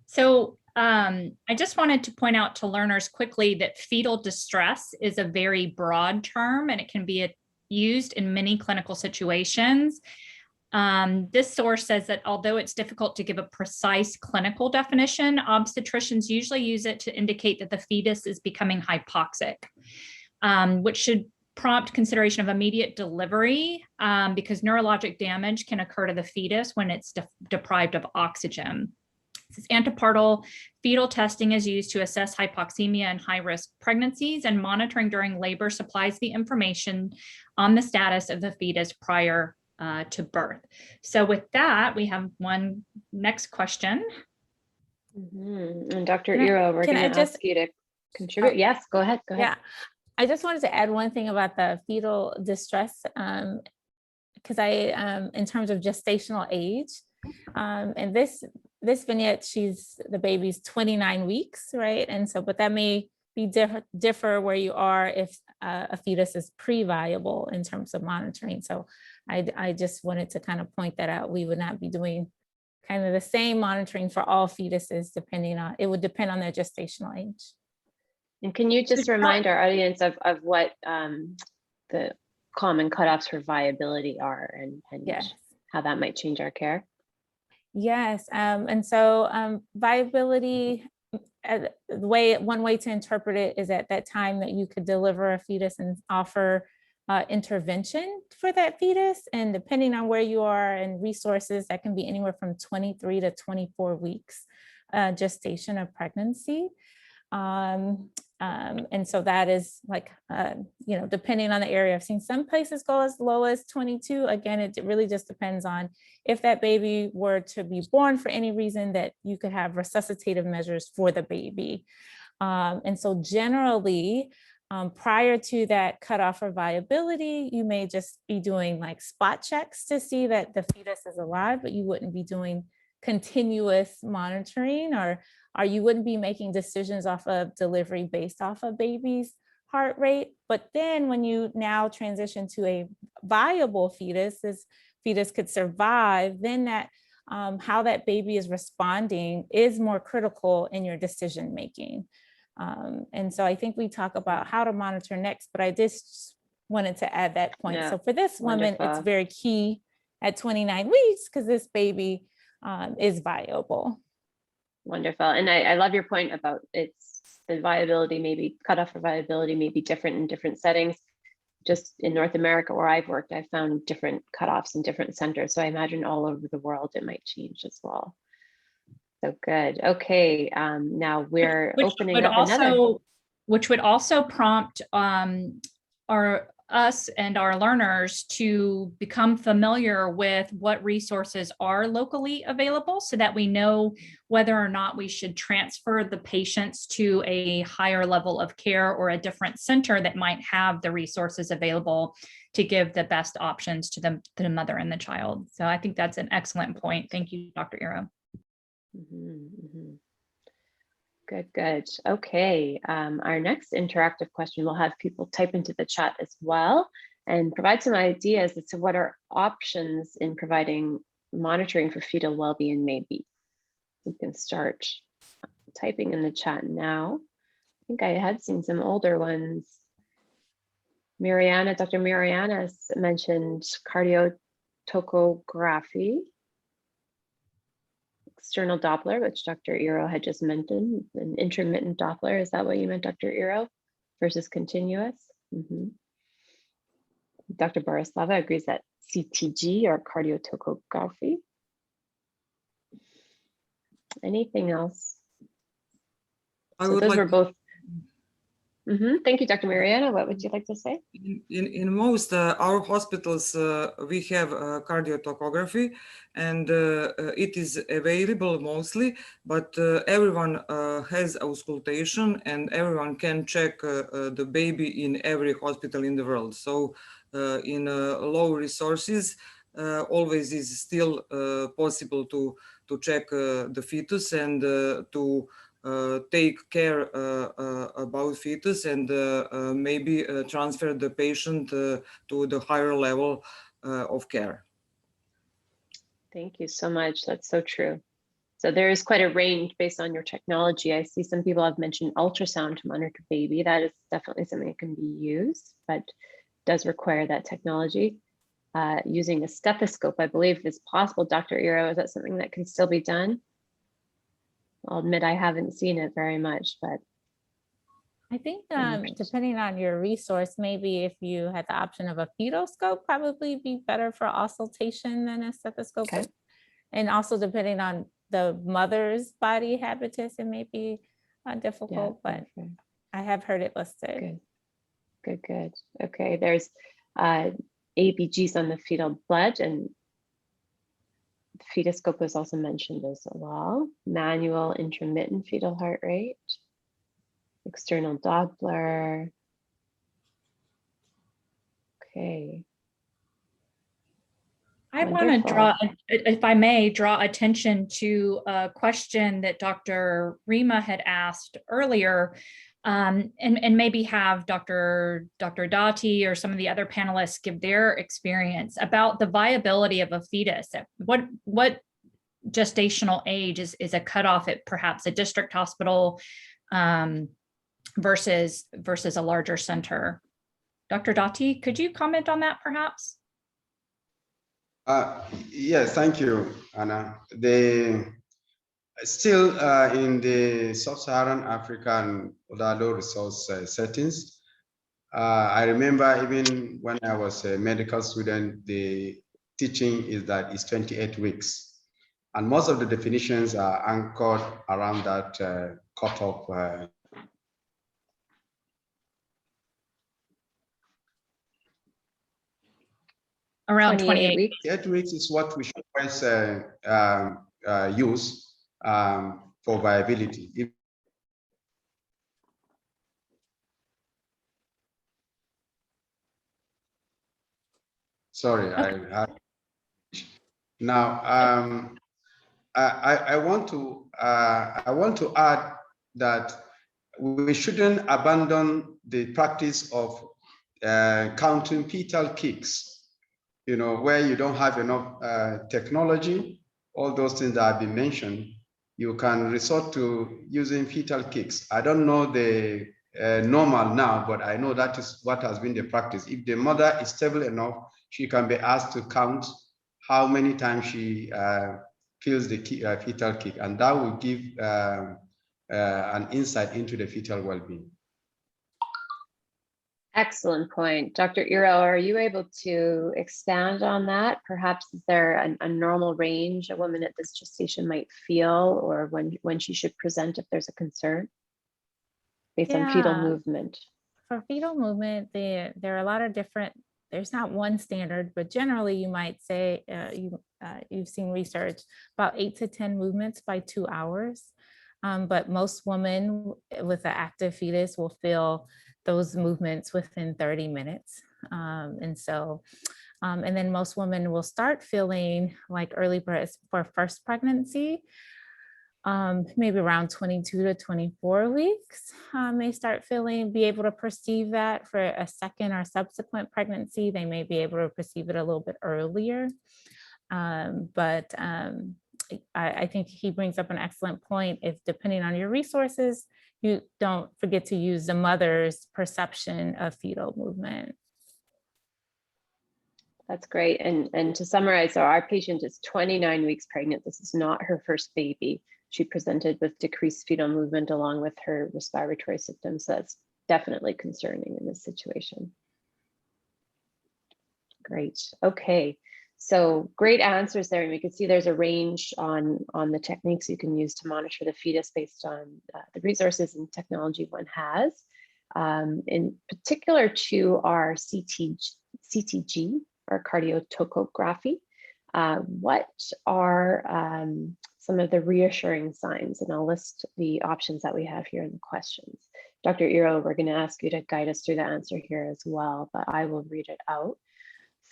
So I just wanted to point out to learners quickly that fetal distress is a very broad term, and it can be used in many clinical situations. This source says that although it's difficult to give a precise clinical definition, obstetricians usually use it to indicate that the fetus is becoming hypoxic, which should prompt consideration of immediate delivery because neurologic damage can occur to the fetus when it's deprived of oxygen. This antepartum fetal testing is used to assess hypoxemia in high-risk pregnancies, and monitoring during labor supplies the information on the status of the fetus prior to birth. So with that, we have one next question. And Dr. Iro, we're going to ask you to contribute. Yes, go ahead. Go ahead. Yeah, I just wanted to add one thing about the fetal distress, because in terms of gestational age, and this vignette, the baby's 29 weeks, right? And so, but that may be differ where you are if a fetus is pre-viable in terms of monitoring. So I just wanted to kind of point that out. We would not be doing kind of the same monitoring for all fetuses, it would depend on their gestational age. And can you just remind our audience of what the common cutoffs for viability are and yes, how that might change our care? Yes, and so viability, one way to interpret it is at that time that you could deliver a fetus and offer intervention for that fetus. And depending on where you are and resources, that can be anywhere from 23 to 24 weeks gestation of pregnancy. And so that is like, depending on the area. I've seen some places go as low as 22. Again, it really just depends on if that baby were to be born for any reason, that you could have resuscitative measures for the baby. And so generally, prior to that cutoff for viability, you may just be doing like spot checks to see that the fetus is alive, but you wouldn't be doing continuous monitoring, or you wouldn't be making decisions off of delivery based off of baby's heart rate. But then when you now transition to a viable fetus, this fetus could survive, then that how that baby is responding is more critical in your decision making. And so I think we talk about how to monitor next, but I just wanted to add that point. Yeah. So for this woman, it's very key at 29 weeks because this baby is viable. Wonderful. And I love your point about the viability, maybe cutoff for viability may be different in different settings. Just in North America where I've worked, I've found different cutoffs in different centers. So I imagine all over the world it might change as well. So good. Okay. Now we're opening up another. Which would also prompt our us and our learners to become familiar with what resources are locally available so that we know whether or not we should transfer the patients to a higher level of care or a different center that might have the resources available to give the best options to the mother and the child. So I think that's an excellent point. Thank you, Dr. Iro. Good, good. Okay, our next interactive question, we'll have people type into the chat as well and provide some ideas as to what our options in providing monitoring for fetal well-being may be. We can start typing in the chat now. I think I had seen some older ones. Mariana, Dr. Mariana mentioned cardiotocography, external Doppler, which Dr. Iro had just mentioned, an intermittent Doppler. Is that what you meant, Dr. Iro, versus continuous? Dr. Borislava agrees that CTG or cardiotocography. Anything else? So those were both. Thank you, Dr. Mariana. What would you like to say? In most our hospitals, we have cardiotocography, and it is available mostly, but everyone has auscultation and everyone can check the baby in every hospital in the world. So in low resources, always is still possible to check the fetus and to take care about fetus and maybe transfer the patient to the higher level of care. Thank you so much. That's so true. So there is quite a range based on your technology. I see some people have mentioned ultrasound to monitor baby. That is definitely something that can be used, but does require that technology. Using a stethoscope, I believe, is possible. Dr. Iro, is that something that can still be done? I'll admit I haven't seen it very much, but I think depending on your resource, maybe if you had the option of a fetal scope, probably be better for auscultation than a stethoscope. Okay. And also depending on the mother's body habitus, it may be difficult, but I have heard it listed. Good, good, good. Okay, there's ABGs on the fetal blood, and fetoscope was also mentioned as well. Manual intermittent fetal heart rate, external Doppler. Okay. I want to draw, if I may, draw attention to a question that Dr. Rima had asked earlier, and maybe have Dr. Dati or some of the other panelists give their experience about the viability of a fetus. What gestational age is a cutoff at perhaps a district hospital versus a larger center? Dr. Dati, could you comment on that perhaps? Yes, thank you, Anna. Still in the sub-Saharan African other low resource settings, I remember even when I was a medical student, the teaching is that it's 28 weeks. And most of the definitions are anchored around that cutoff. Around 28 weeks. 28 weeks is what we should always use for viability. Sorry, I had. Now, I want to add that we shouldn't abandon the practice of counting fetal kicks. You know, where you don't have enough technology, all those things that have been mentioned, you can resort to using fetal kicks. I don't know the normal now, but I know that is what has been the practice. If the mother is stable enough, she can be asked to count how many times she feels the fetal kick, and that will give an insight into the fetal well-being. Excellent point. Dr. Iro, are you able to expand on that? Perhaps is there a normal range a woman at this gestation might feel, or when she should present if there's a concern based on fetal movement? for fetal movement, there are a lot of different, there's not one standard, but generally you might say, you've seen research about 8 to 10 movements by 2 hours. But most women with an active fetus will feel those movements within 30 minutes. And then most women will start feeling like early birth for first pregnancy, maybe around 22 to 24 weeks. They start be able to perceive that. For a second or subsequent pregnancy, they may be able to perceive it a little bit earlier. I think he brings up an excellent point. If depending on your resources, you don't forget to use the mother's perception of fetal movement. That's great. And to summarize, so our patient is 29 weeks pregnant. This is not her first baby. She presented with decreased fetal movement along with her respiratory symptoms. That's definitely concerning in this situation. Great. Okay. So great answers there. And we can see there's a range on the techniques you can use to monitor the fetus based on the resources and technology one has. In particular to our CTG, or cardiotocography. What are some of the reassuring signs? And I'll list the options that we have here in the questions. Dr. Iro, we're going to ask you to guide us through the answer here as well, but I will read it out.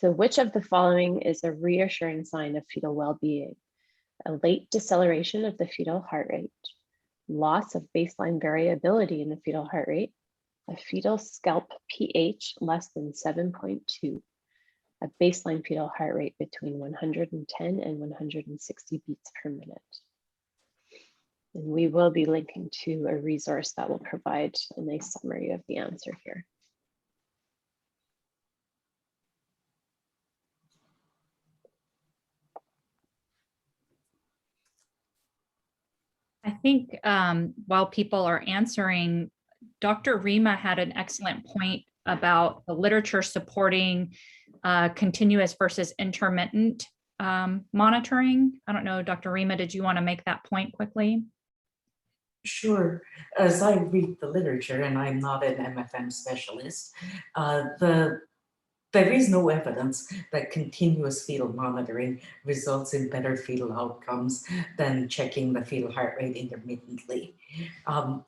So which of the following is a reassuring sign of fetal well-being? A late deceleration of the fetal heart rate, loss of baseline variability in the fetal heart rate, a fetal scalp pH less than 7.2, a baseline fetal heart rate between 110 and 160 beats per minute. And we will be linking to a resource that will provide a nice summary of the answer here. I think while people are answering, Dr. Rima had an excellent point about the literature supporting continuous versus intermittent monitoring. I don't know, Dr. Rima, did you want to make that point quickly? Sure. As I read the literature, and I'm not an MFM specialist, there is no evidence that continuous fetal monitoring results in better fetal outcomes than checking the fetal heart rate intermittently.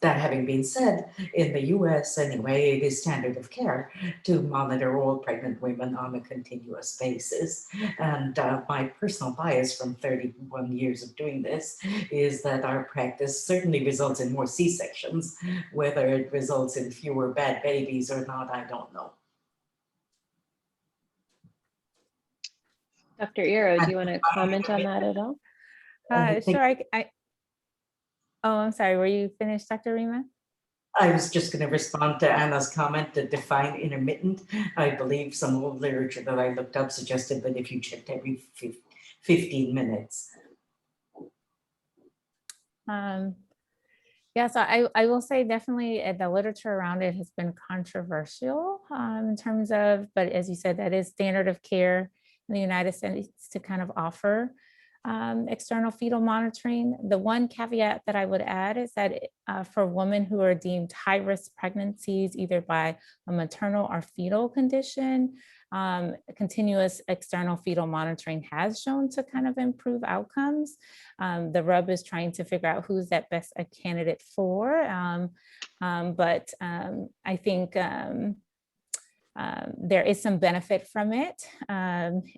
That having been said, in the US anyway, it is standard of care to monitor all pregnant women on a continuous basis. And my personal bias from 31 years of doing this is that our practice certainly results in more C-sections. Whether it results in fewer bad babies or not, I don't know. Dr. Iro, do you want to comment on that at all? Sure. Oh, I'm sorry. Were you finished, Dr. Rima? I was just going to respond to Anna's comment to define intermittent. I believe some old literature that I looked up suggested that if you checked every 15 minutes. Yeah, so I will say definitely the literature around it has been controversial in terms of, but as you said, that is standard of care in the United States to kind of offer external fetal monitoring. The one caveat that I would add is that for women who are deemed high-risk pregnancies, either by a maternal or fetal condition, continuous external fetal monitoring has shown to kind of improve outcomes. The rub is trying to figure out who's that best a candidate for. But I think there is some benefit from it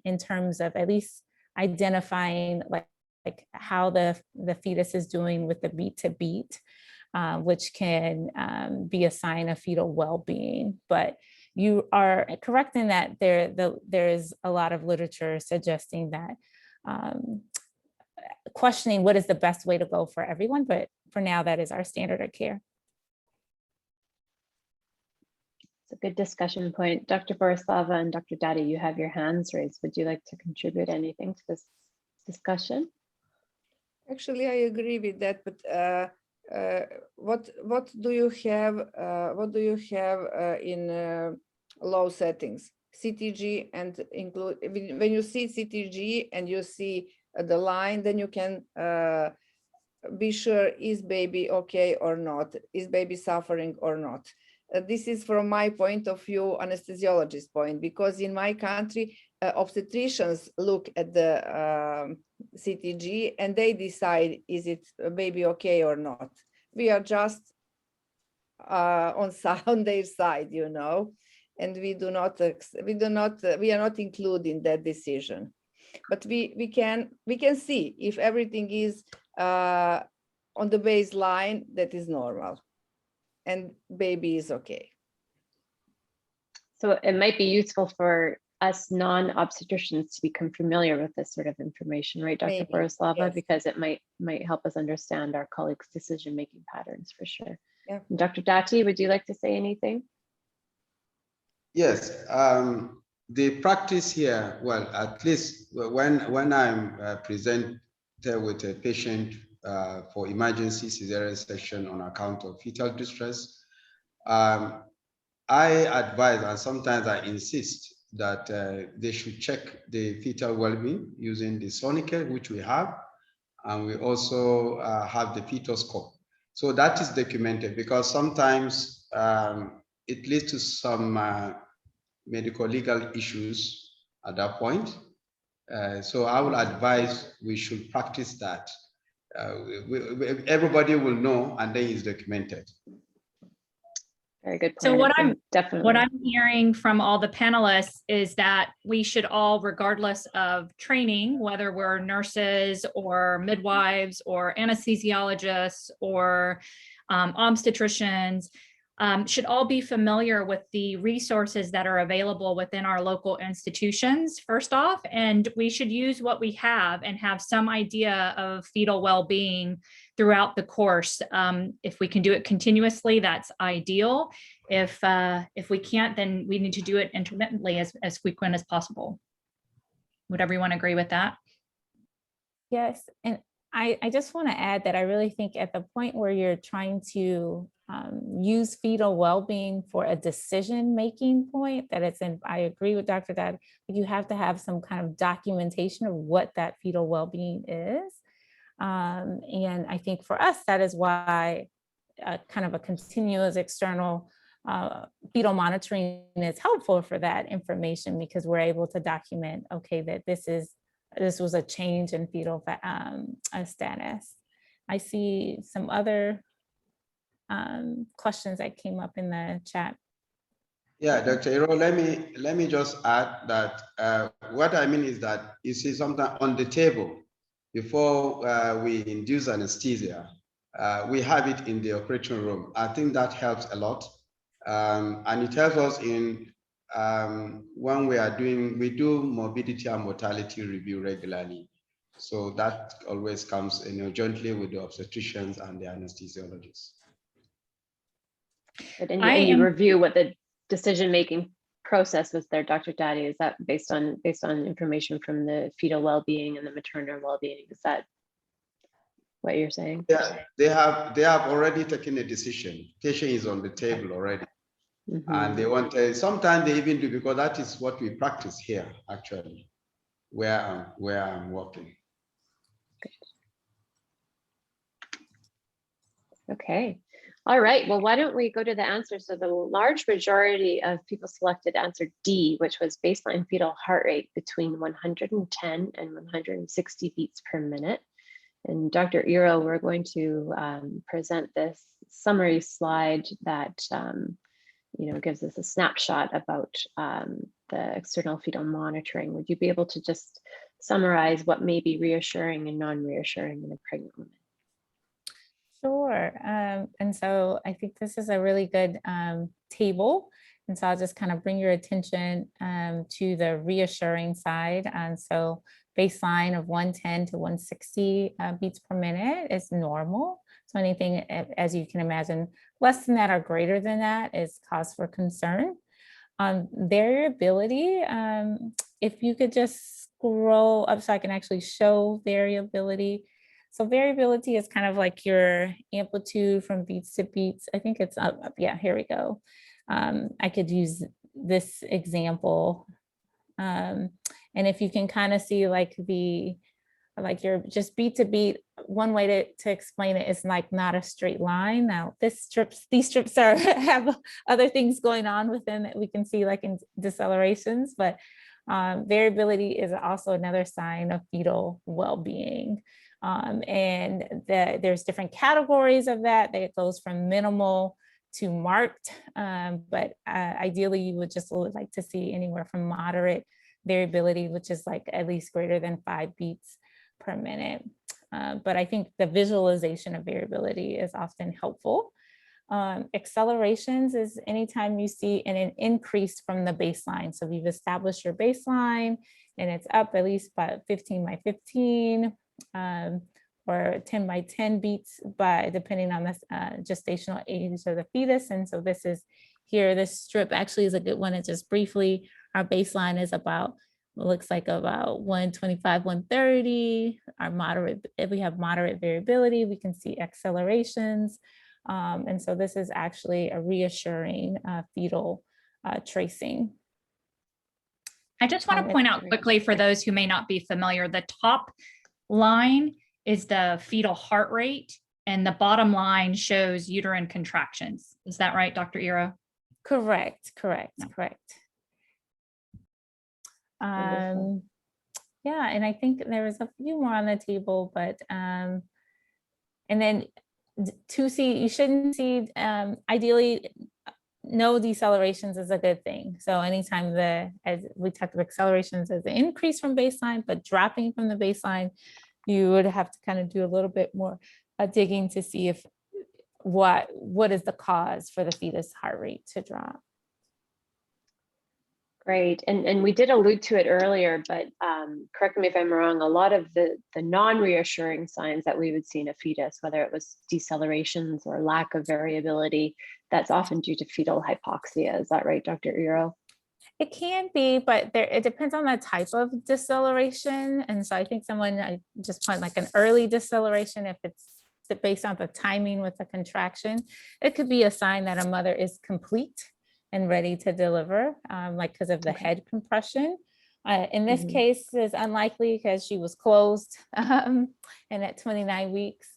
in terms of at least identifying like how the fetus is doing with the beat to beat, which can be a sign of fetal well-being. But you are correct in that there is a lot of literature suggesting that questioning what is the best way to go for everyone, but for now that is our standard of care. It's a good discussion point. Dr. Borislava and Dr. Dadi, you have your hands raised. Would you like to contribute anything to this discussion? Actually, I agree with that, but what do you have? What do you have in low settings? CTG and include when you see CTG and you see the line, then you can be sure is baby okay or not, is baby suffering or not. this is from my point of view, anesthesiologist point, because in my country, obstetricians look at the CTG and they decide, is it a baby okay or not? We are just on their side, you know, and we are not included in that decision. But we can see if everything is on the baseline that is normal and baby is okay. So it might be useful for us non-obstetricians to become familiar with this sort of information, right, Dr. Maybe, Borislava, yes. because it might help us understand our colleagues' decision-making patterns for sure. Yeah. Dr. Dati, would you like to say anything? Yes, the practice here, well, at least when I'm presented with a patient for emergency cesarean section on account of fetal distress, I advise, and sometimes I insist, that they should check the fetal well-being using the sonicare, which we have, and we also have the fetal score. So that is documented, because sometimes it leads to some medical legal issues at that point. So I will advise we should practice that. Everybody will know, and then it's documented. Very good point. So what definitely I'm hearing from all the panelists is that we should all, regardless of training, whether we're nurses or midwives or anesthesiologists or obstetricians, should all be familiar with the resources that are available within our local institutions, first off, and we should use what we have and have some idea of fetal well-being throughout the course. If we can do it continuously, that's ideal. If we can't, then we need to do it intermittently as frequent as possible. Would everyone agree with that? Yes, and I just want to add that I really think at the point where you're trying to use fetal well-being for a decision-making point, that it's in, I agree with Dr. Dad, you have to have some kind of documentation of what that fetal well-being is. And I think for us, that is why kind of a continuous external fetal monitoring is helpful for that information, because we're able to document, okay, that this was a change in fetal status. I see some other questions that came up in the chat. Yeah, Dr. Iro, let me just add that what I mean is that you see something on the table before we induce anesthesia, we have it in the operating room. I think that helps a lot. And it helps us in when we do morbidity and mortality review regularly. So that always comes jointly with the obstetricians and the anesthesiologists. And you review what the decision-making process was there, Dr. Dati. Is that based on information from the fetal well-being and the maternal well-being? Is that what you're saying? Yeah, they have already taken a decision. Patient is on the table already. Mm-hmm. And they want sometimes they even do, because that is what we practice here actually, where I'm working. Okay. All right, well, why don't we go to the answers? So the large majority of people selected answer D, which was baseline fetal heart rate between 110 and 160 beats per minute. And Dr. Iro, we're going to present this summary slide that gives us a snapshot about the external fetal monitoring. Would you be able to just summarize what may be reassuring and non-reassuring in a pregnant woman? Sure. And so I think this is a really good table. And so I'll just kind of bring your attention to the reassuring side. And so baseline of 110 to 160 beats per minute is normal. So anything, as you can imagine, less than that or greater than that is cause for concern. Variability, if you could just scroll up so I can actually show variability. So variability is kind of like your amplitude from beats to beats. I think it's up. Yeah, here we go. I could use this example. And if you can kind of see like the like you're just beat to beat. One way to explain it is like not a straight line. Now these strips are have other things going on within that we can see like in decelerations, but variability is also another sign of fetal well-being. And there's different categories of that. It goes from minimal to marked, but ideally you would just like to see anywhere from moderate variability, which is like at least greater than 5 beats per minute. But I think the visualization of variability is often helpful. Accelerations is anytime you see an increase from the baseline. So you've established your baseline and it's up at least by 15 by 15 or 10 by 10 beats, by depending on the gestational age of the fetus. And so this is here, this strip actually is a good one. It just briefly, our baseline is about, looks like about 125, 130. Our moderate, if we have moderate variability, we can see accelerations. And so this is actually a reassuring fetal tracing. I just want to point out quickly for those who may not be familiar, the top line is the fetal heart rate and the bottom line shows uterine contractions. Is that right, Dr. Ira? Correct. No. Yeah, and I think there was a few more on the table, but and then to see, you shouldn't see, ideally, no decelerations is a good thing. So anytime as we talked about accelerations as an increase from baseline, but dropping from the baseline, you would have to kind of do a little bit more digging to see if what is the cause for the fetus heart rate to drop. Great, and we did allude to it earlier, but correct me if I'm wrong, a lot of the non-reassuring signs that we would see in a fetus, whether it was decelerations or lack of variability, that's often due to fetal hypoxia. Is that right, Dr. Iro? It can be, but it depends on the type of deceleration. And so I think I just point like an early deceleration, if it's based on the timing with the contraction, it could be a sign that a mother is complete and ready to deliver, like because of the head compression. In this case, it's unlikely because she was closed and at 29 weeks.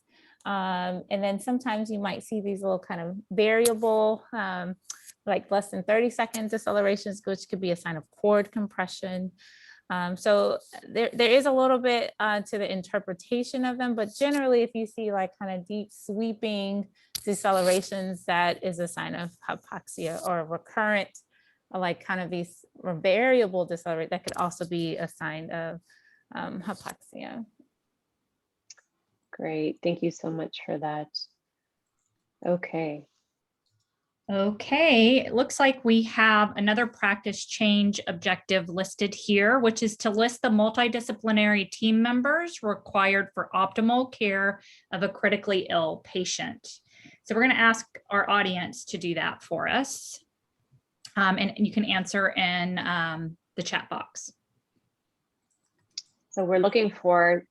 And then sometimes you might see these little kind of variable, like less than 30-second decelerations, which could be a sign of cord compression. So there is a little bit to the interpretation of them, but generally if you see like kind of deep sweeping decelerations, that is a sign of hypoxia, or recurrent, like kind of these variable decelerate, that could also be a sign of hypoxia. Great, thank you so much for that. Okay, it looks like we have another practice change objective listed here, which is to list the multidisciplinary team members required for optimal care of a critically ill patient. So we're going to ask our audience to do that for us. And you can answer in the chat box. so we're looking for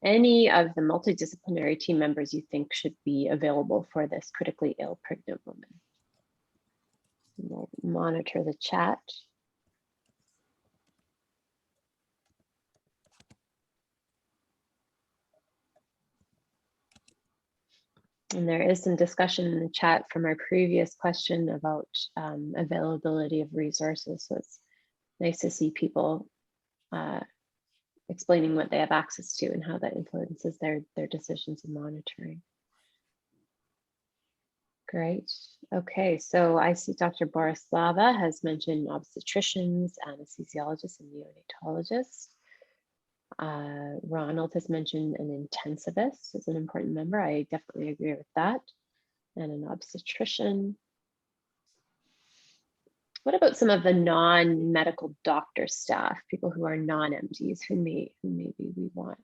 any of the multidisciplinary team members you think should be available for this critically ill pregnant woman. We'll monitor the chat. And there is some discussion in the chat from our previous question about availability of resources. So it's nice to see people explaining what they have access to and how that influences their decisions in monitoring. Great. Okay, so I see Dr. Borislava has mentioned obstetricians, anesthesiologists, and neonatologists. Ronald has mentioned an intensivist as an important member. I definitely agree with that. And an obstetrician. What about some of the non-medical doctor staff, people who are non-MDs, who maybe we want?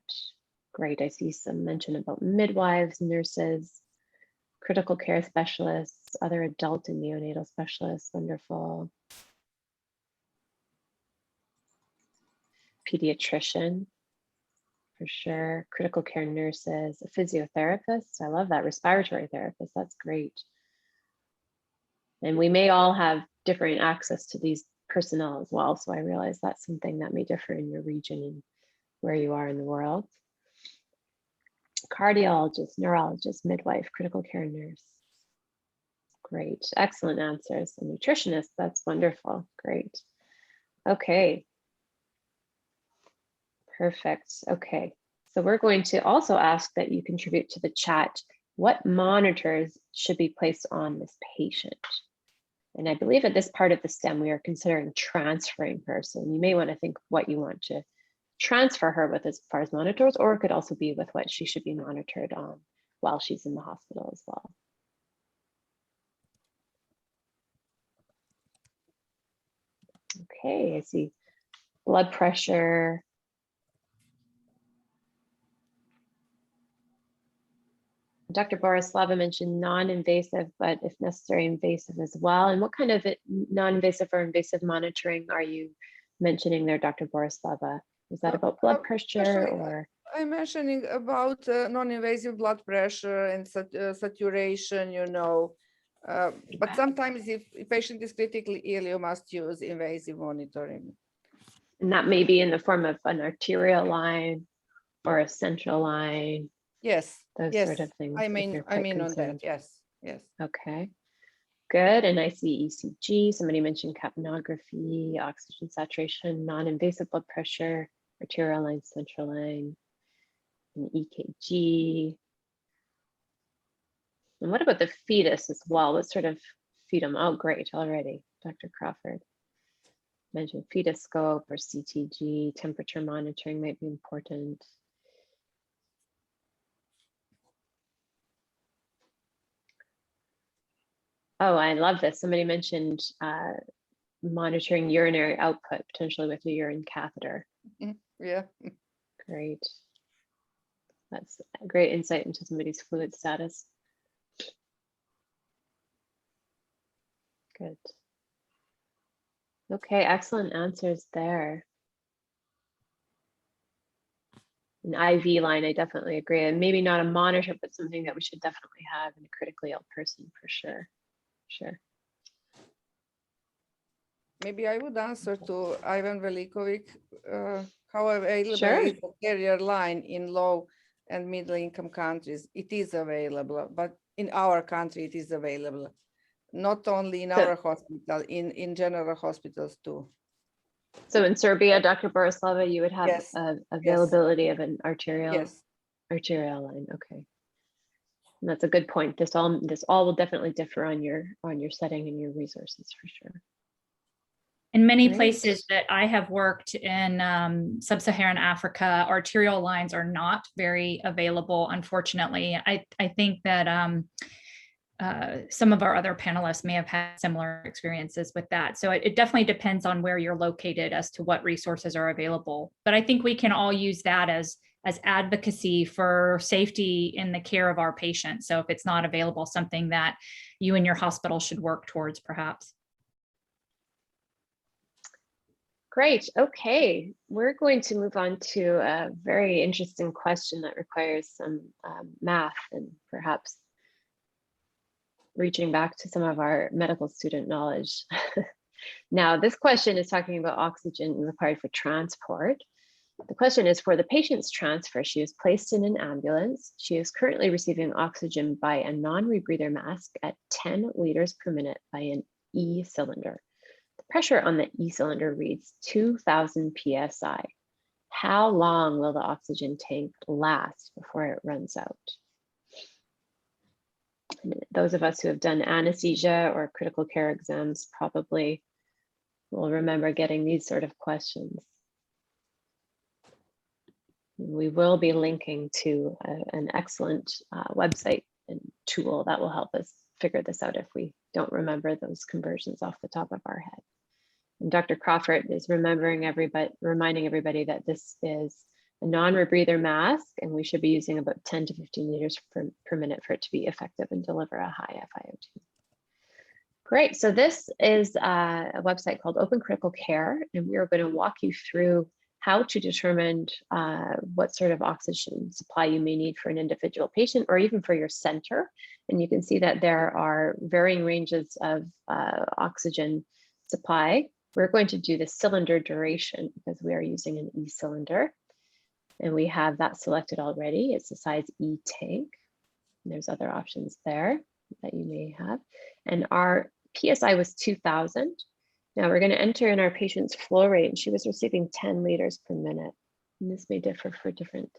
Great, I see some mention about midwives, nurses, critical care specialists, other adult and neonatal specialists, wonderful. Pediatrician, for sure. Critical care nurses, a physiotherapist. I love that. Respiratory therapist, that's great. And we may all have different access to these personnel as well. So I realize that's something that may differ in your region where you are in the world. Cardiologist, neurologist, midwife, critical care nurse. Great, excellent answers. A nutritionist, that's wonderful, great. Okay, perfect, okay. So we're going to also ask that you contribute to the chat, what monitors should be placed on this patient? And I believe at this part of the STEM, we are considering transferring her. So you may want to think what you want to transfer her with as far as monitors, or it could also be with what she should be monitored on while she's in the hospital as well. Okay, I see blood pressure. Dr. Borislava mentioned non-invasive, but if necessary, invasive as well. And what kind of non-invasive or invasive monitoring are you mentioning there, Dr. Borislava? Is that about blood pressure or? I'm mentioning about non-invasive blood pressure and saturation, you know. But sometimes if a patient is critically ill, you must use invasive monitoring. And that may be in the form of an arterial line or a central line. Yes, those yes. sort of things. I mean on that, yes, yes. Okay, good. And I see ECG, somebody mentioned capnography, oxygen saturation, non-invasive blood pressure, arterial line, central line, and EKG. And what about the fetus as well? What sort of fetum? Oh, great, already, Dr. Crawford. Mentioned fetus scope or CTG, temperature monitoring might be important. Oh, I love this. Somebody mentioned monitoring urinary output, potentially with a urine catheter. Yeah. Great. That's a great insight into somebody's fluid status. Good. Okay, excellent answers there. An IV line, I definitely agree. And maybe not a monitor, but something that we should definitely have in a critically ill person for sure. Sure. Maybe I would answer to Ivan Velikovic. How available Sure. is the carrier line in low and middle income countries? It is available, but in our country it is available. Not only in our hospital, in general hospitals too. So in Serbia, Dr. Borislava, you would have Yes. availability of an arterial Yes. arterial line. Okay. And that's a good point. This all will definitely differ on your setting and your resources for sure. In many Great. places that I have worked in sub-Saharan Africa, arterial lines are not very available, unfortunately. I think that some of our other panelists may have had similar experiences with that. So it definitely depends on where you're located as to what resources are available. But I think we can all use that as advocacy for safety in the care of our patients. So if it's not available, something that you and your hospital should work towards perhaps. Great. Okay, we're going to move on to a very interesting question that requires some math and perhaps reaching back to some of our medical student knowledge. Now, this question is talking about oxygen required for transport. The question is, for the patient's transfer, she is placed in an ambulance. She is currently receiving oxygen by a non-rebreather mask at 10 liters per minute by an E cylinder. The pressure on the E cylinder reads 2000 PSI. How long will the oxygen tank last before it runs out? And those of us who have done anesthesia or critical care exams probably will remember getting these sort of questions. We will be linking to an excellent website and tool that will help us figure this out if we don't remember those conversions off the top of our head. And Dr. Crawford is reminding everybody that this is a non-rebreather mask, and we should be using about 10 to 15 liters per minute for it to be effective and deliver a high FiO2. Great, so this is a website called Open Critical Care, and we are going to walk you through how to determine what sort of oxygen supply you may need for an individual patient or even for your center. And you can see that there are varying ranges of oxygen supply. We're going to do the cylinder duration because we are using an E cylinder. And we have that selected already. It's a size E tank. And there's other options there that you may have. And our PSI was 2000. Now we're going to enter in our patient's flow rate, and she was receiving 10 liters per minute. And this may differ for different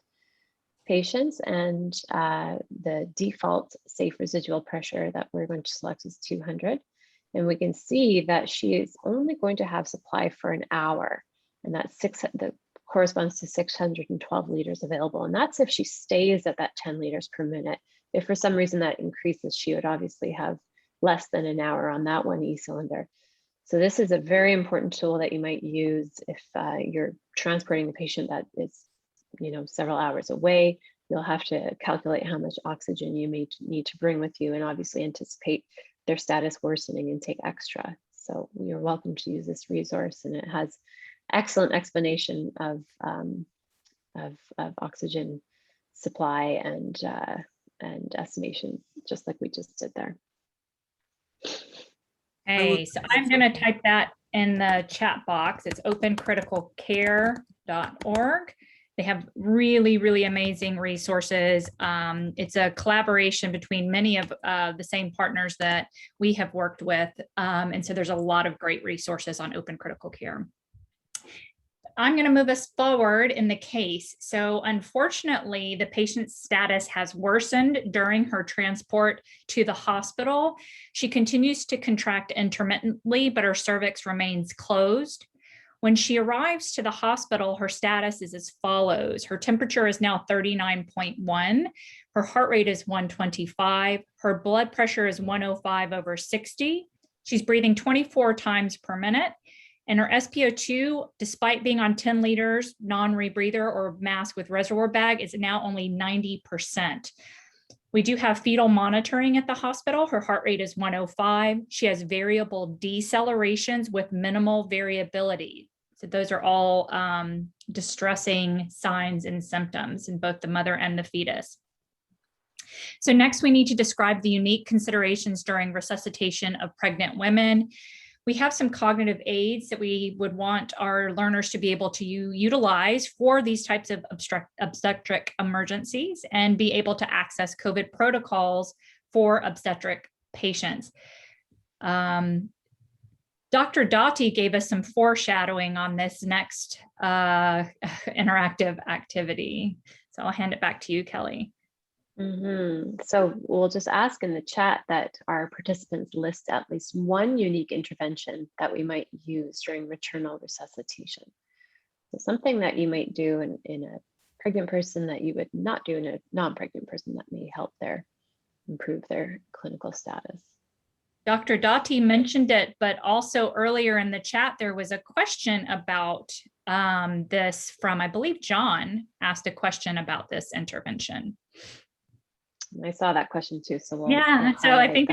patients, and the default safe residual pressure that we're going to select is 200. And we can see that she is only going to have supply for an hour, and that corresponds to 612 liters available. And that's if she stays at that 10 liters per minute. If for some reason that increases, she would obviously have less than an hour on that one e-cylinder. So this is a very important tool that you might use if you're transporting a patient that is, several hours away. You'll have to calculate how much oxygen you may need to bring with you, and obviously anticipate their status worsening and take extra. So you're welcome to use this resource, and it has excellent explanation of oxygen supply and estimation, just like we just did there. Okay, so I'm going to type that in the chat box. It's opencriticalcare.org. They have really, really amazing resources. It's a collaboration between many of the same partners that we have worked with. And so there's a lot of great resources on Open Critical Care. I'm going to move us forward in the case. So unfortunately, the patient's status has worsened during her transport to the hospital. She continues to contract intermittently, but her cervix remains closed. When she arrives to the hospital, her status is as follows. Her temperature is now 39.1. Her heart rate is 125. Her blood pressure is 105/60. She's breathing 24 times per minute. And her SpO2, despite being on 10 liters non-rebreather or mask with reservoir bag, is now only 90%. We do have fetal monitoring at the hospital. Her heart rate is 105. She has variable decelerations with minimal variability. So those are all distressing signs and symptoms in both the mother and the fetus. So next, we need to describe the unique considerations during resuscitation of pregnant women. We have some cognitive aids that we would want our learners to be able to utilize for these types of obstetric emergencies and be able to access COVID protocols for obstetric patients. Dr. Dottie gave us some foreshadowing on this next interactive activity. So I'll hand it back to you, Kelly. So we'll just ask in the chat that our participants list at least one unique intervention that we might use during maternal resuscitation. So something that you might do in a pregnant person that you would not do in a non-pregnant person that may help improve their clinical status. Dr. Dottie mentioned it, but also earlier in the chat, there was a question about this from, I believe, John asked a question about this intervention. I saw that question too, so we'll so I think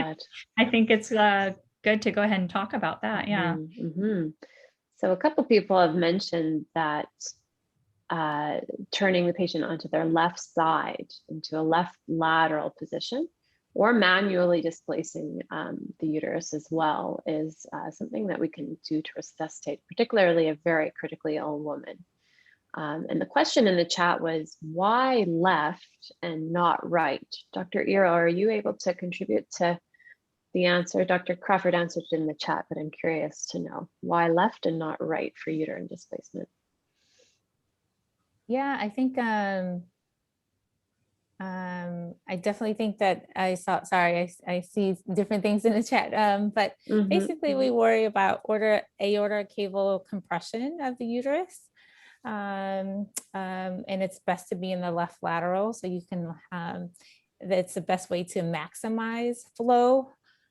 it's good to go ahead and talk about that. So a couple people have mentioned that turning the patient onto their left side into a left lateral position, or manually displacing the uterus as well, is something that we can do to resuscitate, particularly a very critically ill woman. And the question in the chat was, why left and not right? Dr. Iro, are you able to contribute to the answer? Dr. Crawford answered it in the chat, but I'm curious to know why left and not right for uterine displacement. Yeah, I think I definitely think that I see different things in the chat, but basically we worry about aorta caval compression of the uterus. And it's best to be in the left lateral, so you can that's the best way to maximize flow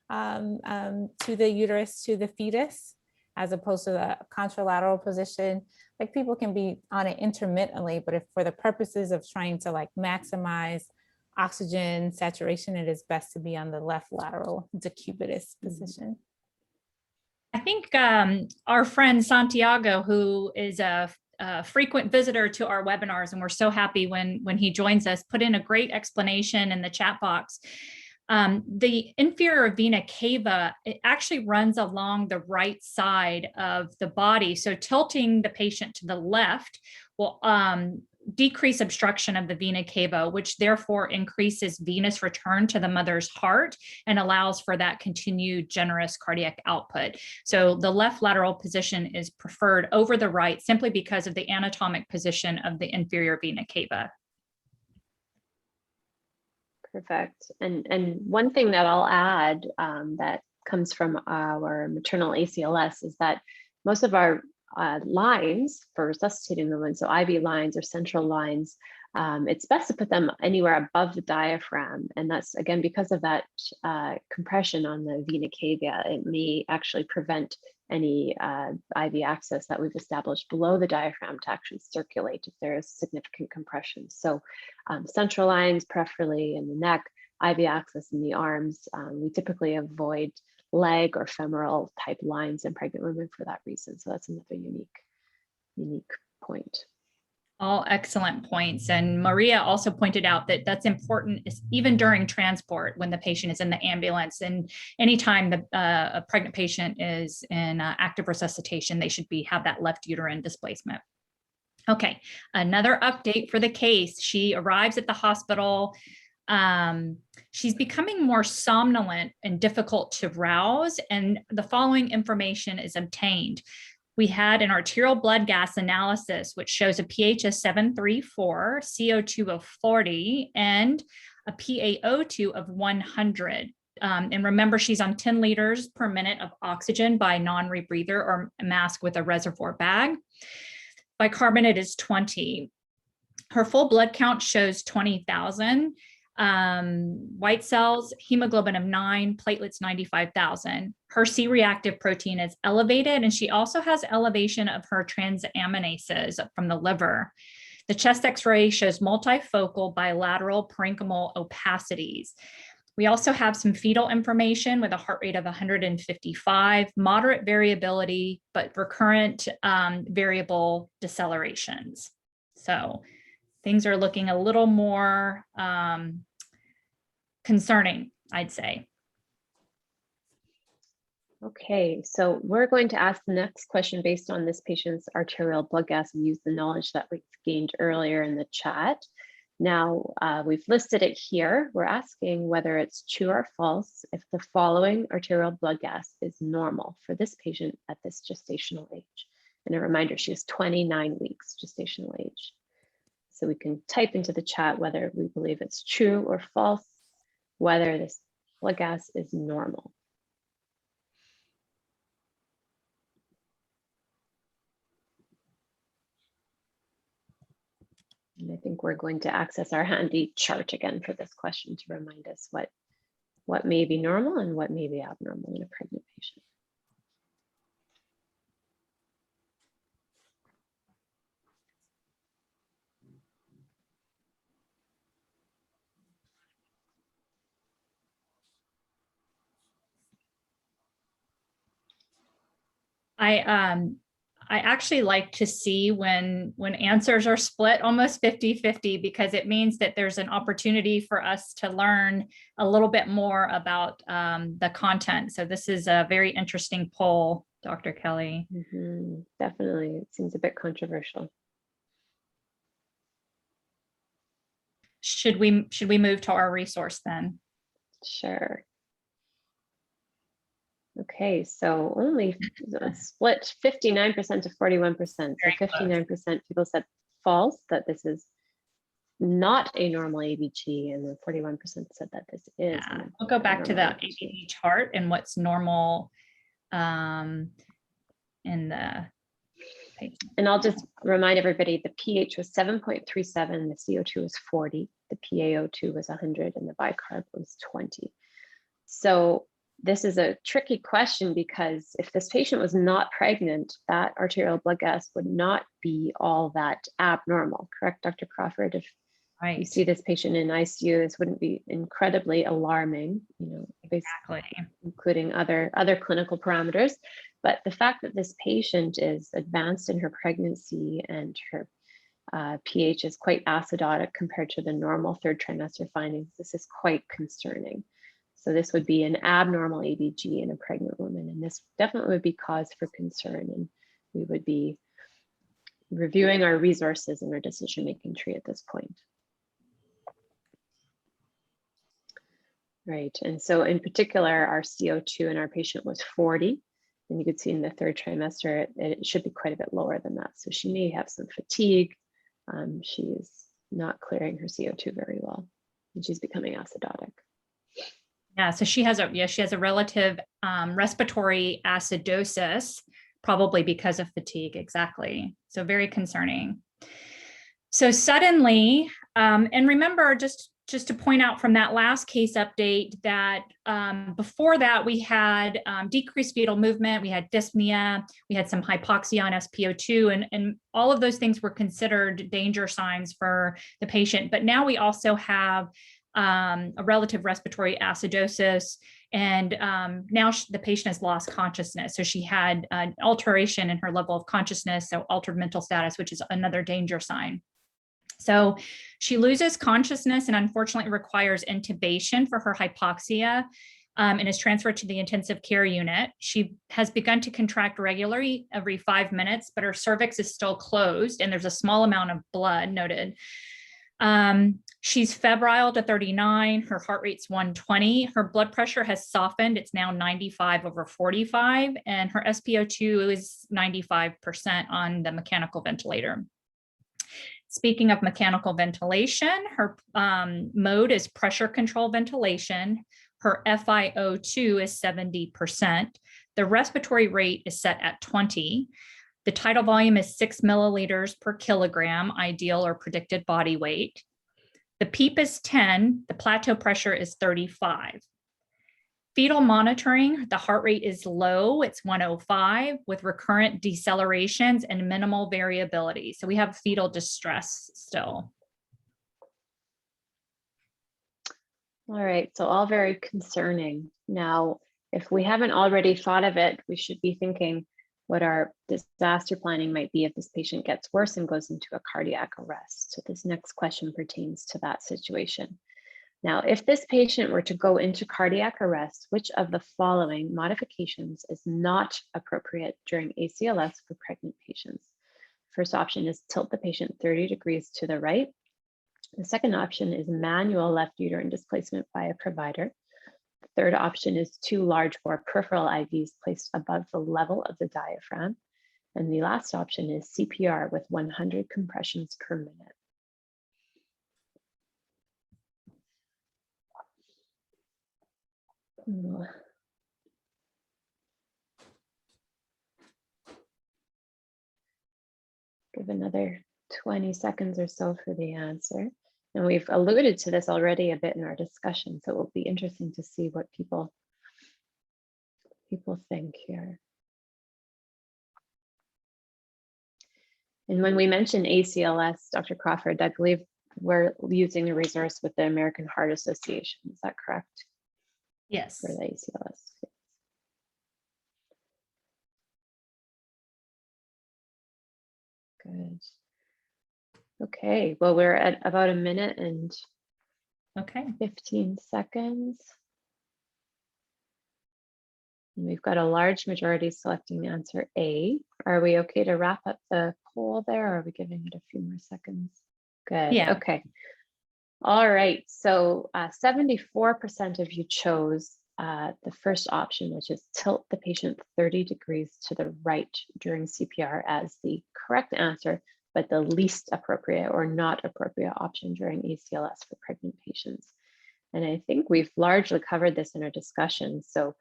to the uterus, to the fetus, as opposed to the contralateral position. Like, people can be on it intermittently, but if for the purposes of trying to maximize oxygen saturation, it is best to be on the left lateral decubitus position. I think our friend Santiago, who is a frequent visitor to our webinars, and we're so happy when he joins us, put in a great explanation in the chat box. The inferior vena cava, it actually runs along the right side of the body. So tilting the patient to the left will decrease obstruction of the vena cava, which therefore increases venous return to the mother's heart and allows for that continued generous cardiac output. So the left lateral position is preferred over the right simply because of the anatomic position of the inferior vena cava. Perfect. And one thing that I'll add that comes from our maternal ACLS is that most of our lines for resuscitating the woman, so IV lines or central lines, it's best to put them anywhere above the diaphragm. And that's, again, because of that compression on the vena cava, it may actually prevent any IV access that we've established below the diaphragm to actually circulate if there is significant compression. So central lines, preferably in the neck, IV access in the arms. We typically avoid leg or femoral type lines in pregnant women for that reason. So that's another unique point. All excellent points. And Maria also pointed out that that's important even during transport when the patient is in the ambulance, and anytime a pregnant patient is in active resuscitation, they should have that left uterine displacement. Okay, another update for the case. She arrives at the hospital. She's becoming more somnolent and difficult to rouse, and the following information is obtained. We had an arterial blood gas analysis, which shows a pH of 734, CO2 of 40, and a PaO2 of 100. And remember, she's on 10 liters per minute of oxygen by non-rebreather or mask with a reservoir bag. Bicarbonate is 20. Her full blood count shows 20,000. White cells, hemoglobin of 9, platelets 95,000. Her C-reactive protein is elevated, and she also has elevation of her transaminases from the liver. The chest X-ray shows multifocal bilateral parenchymal opacities. We also have some fetal information with a heart rate of 155, moderate variability, but recurrent variable decelerations. So things are looking a little more concerning, I'd say. Okay, so we're going to ask the next question based on this patient's arterial blood gas and use the knowledge that we've gained earlier in the chat. Now, we've listed it here. We're asking whether it's true or false if the following arterial blood gas is normal for this patient at this gestational age. And a reminder, she is 29 weeks gestational age. So we can type into the chat whether we believe it's true or false, whether this blood gas is normal. And I think we're going to access our handy chart again for this question to remind us what may be normal and what may be abnormal in a pregnant patient. I actually like to see when answers are split almost 50-50, because it means that there's an opportunity for us to learn a little bit more about the content. So this is a very interesting poll, Dr. Kelly. Mm-hmm. Definitely, it seems a bit controversial. Should we move to our resource then? Sure. Okay, so only split 59% to 41%. So 59% people said false, that this is not a normal ABG, and then 41% said that this is. Yeah. We'll go back to the ABG chart and what's normal in the patient. And I'll just remind everybody, the pH was 7.37, the CO2 was 40, the PaO2 was 100, and the bicarb was 20. So this is a tricky question, because if this patient was not pregnant, that arterial blood gas would not be all that abnormal, correct, Dr. Crawford? If you see this patient in ICU, this wouldn't be incredibly alarming, Exactly, including other clinical parameters. But the fact that this patient is advanced in her pregnancy and her pH is quite acidotic compared to the normal third trimester findings, this is quite concerning. So this would be an abnormal ABG in a pregnant woman, and this definitely would be cause for concern, and we would be reviewing our resources in our decision-making tree at this point. Right, and so in particular, our CO2 in our patient was 40, and you could see in the third trimester, it should be quite a bit lower than that. So she may have some fatigue. She's not clearing her CO2 very well, and she's becoming acidotic. Yeah, so she has a relative respiratory acidosis, probably because of fatigue, exactly. So very concerning. So suddenly, and remember, just to point out from that last case update that before that we had decreased fetal movement, we had dyspnea, we had some hypoxia on SpO2, and all of those things were considered danger signs for the patient. But now we also have a relative respiratory acidosis, and now the patient has lost consciousness. So she had an alteration in her level of consciousness, so altered mental status, which is another danger sign. So she loses consciousness and unfortunately requires intubation for her hypoxia and is transferred to the intensive care unit. She has begun to contract regularly every 5 minutes, but her cervix is still closed and there's a small amount of blood noted. She's febrile to 39, her heart rate's 120, her blood pressure has softened, it's now 95/45, and her SpO2 is 95% on the mechanical ventilator. Speaking of mechanical ventilation, her mode is pressure control ventilation. Her FiO2 is 70%. The respiratory rate is set at 20. The tidal volume is 6 milliliters per kilogram, ideal or predicted body weight. The PEEP is 10. The plateau pressure is 35. Fetal monitoring, the heart rate is low, it's 105 with recurrent decelerations and minimal variability. So we have fetal distress still. All right, so all very concerning. Now, if we haven't already thought of it, we should be thinking what our disaster planning might be if this patient gets worse and goes into a cardiac arrest. So this next question pertains to that situation. Now, if this patient were to go into cardiac arrest, which of the following modifications is not appropriate during ACLS for pregnant patients? First option is tilt the patient 30 degrees to the right. The second option is manual left uterine displacement by a provider. The third option is 2 large bore peripheral IVs placed above the level of the diaphragm. And the last option is CPR with 100 compressions per minute. Give another 20 seconds or so for the answer. And we've alluded to this already a bit in our discussion, so it will be interesting to see what people think here. And when we mention ACLS, Dr. Crawford, I believe we're using the resource with the American Heart Association. Is that correct? Yes. For the ACLS. Good. Okay, well, we're at about 1 minute and 15 seconds. And we've got a large majority selecting answer A. Are we okay to wrap up the poll there, or are we giving it a few more seconds? Good, yeah. Okay. All right, so 74% of you chose the first option, which is tilt the patient 30 degrees to the right during CPR as the correct answer, but the least appropriate or not appropriate option during ACLS for pregnant patients. And I think we've largely covered this in our discussion. So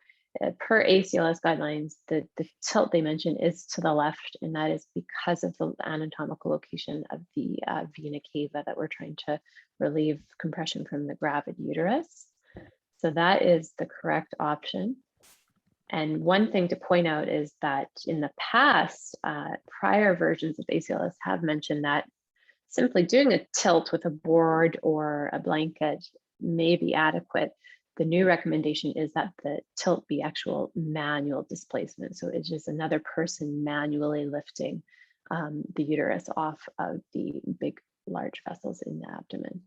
per ACLS guidelines, the tilt they mentioned is to the left, and that is because of the anatomical location of the vena cava that we're trying to relieve compression from the gravid uterus. So that is the correct option. And one thing to point out is that in the past, prior versions of ACLS have mentioned that simply doing a tilt with a board or a blanket may be adequate. The new recommendation is that the tilt be actual manual displacement. So it's just another person manually lifting the uterus off of the big, large vessels in the abdomen.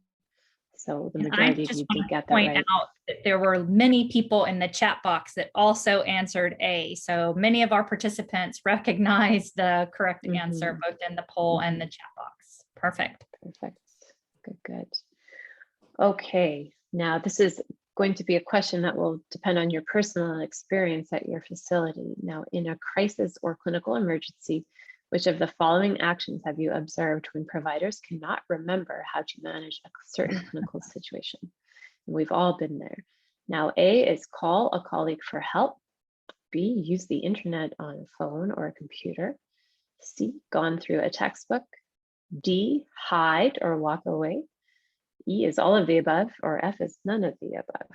So the And I majority of just you want did to get that point right. out that there were many people in the chat box that also answered A. So many of our participants recognized the correct answer, both in the poll and the chat box. Perfect. Perfect. Good, good. Okay, now this is going to be a question that will depend on your personal experience at your facility. Now, in a crisis or clinical emergency, which of the following actions have you observed when providers cannot remember how to manage a certain clinical situation? And we've all been there. Now, A is call a colleague for help. B, use the internet on a phone or a computer. C, gone through a textbook. D, hide or walk away. E is all of the above, or F is none of the above.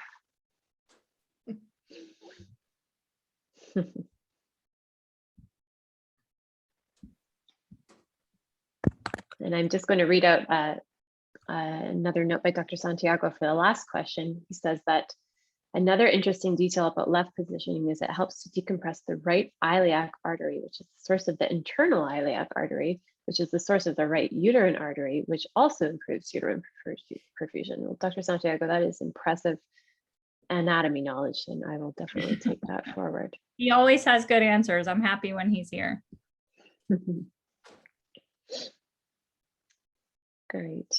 And I'm just going to read out another note by Dr. Santiago for the last question. He says that another interesting detail about left positioning is it helps to decompress the right iliac artery, which is the source of the internal iliac artery, which is the source of the right uterine artery, which also improves uterine perfusion. Well, Dr. Santiago, that is impressive anatomy knowledge, and I will definitely take that forward. He always has good answers. I'm happy when he's here. Great.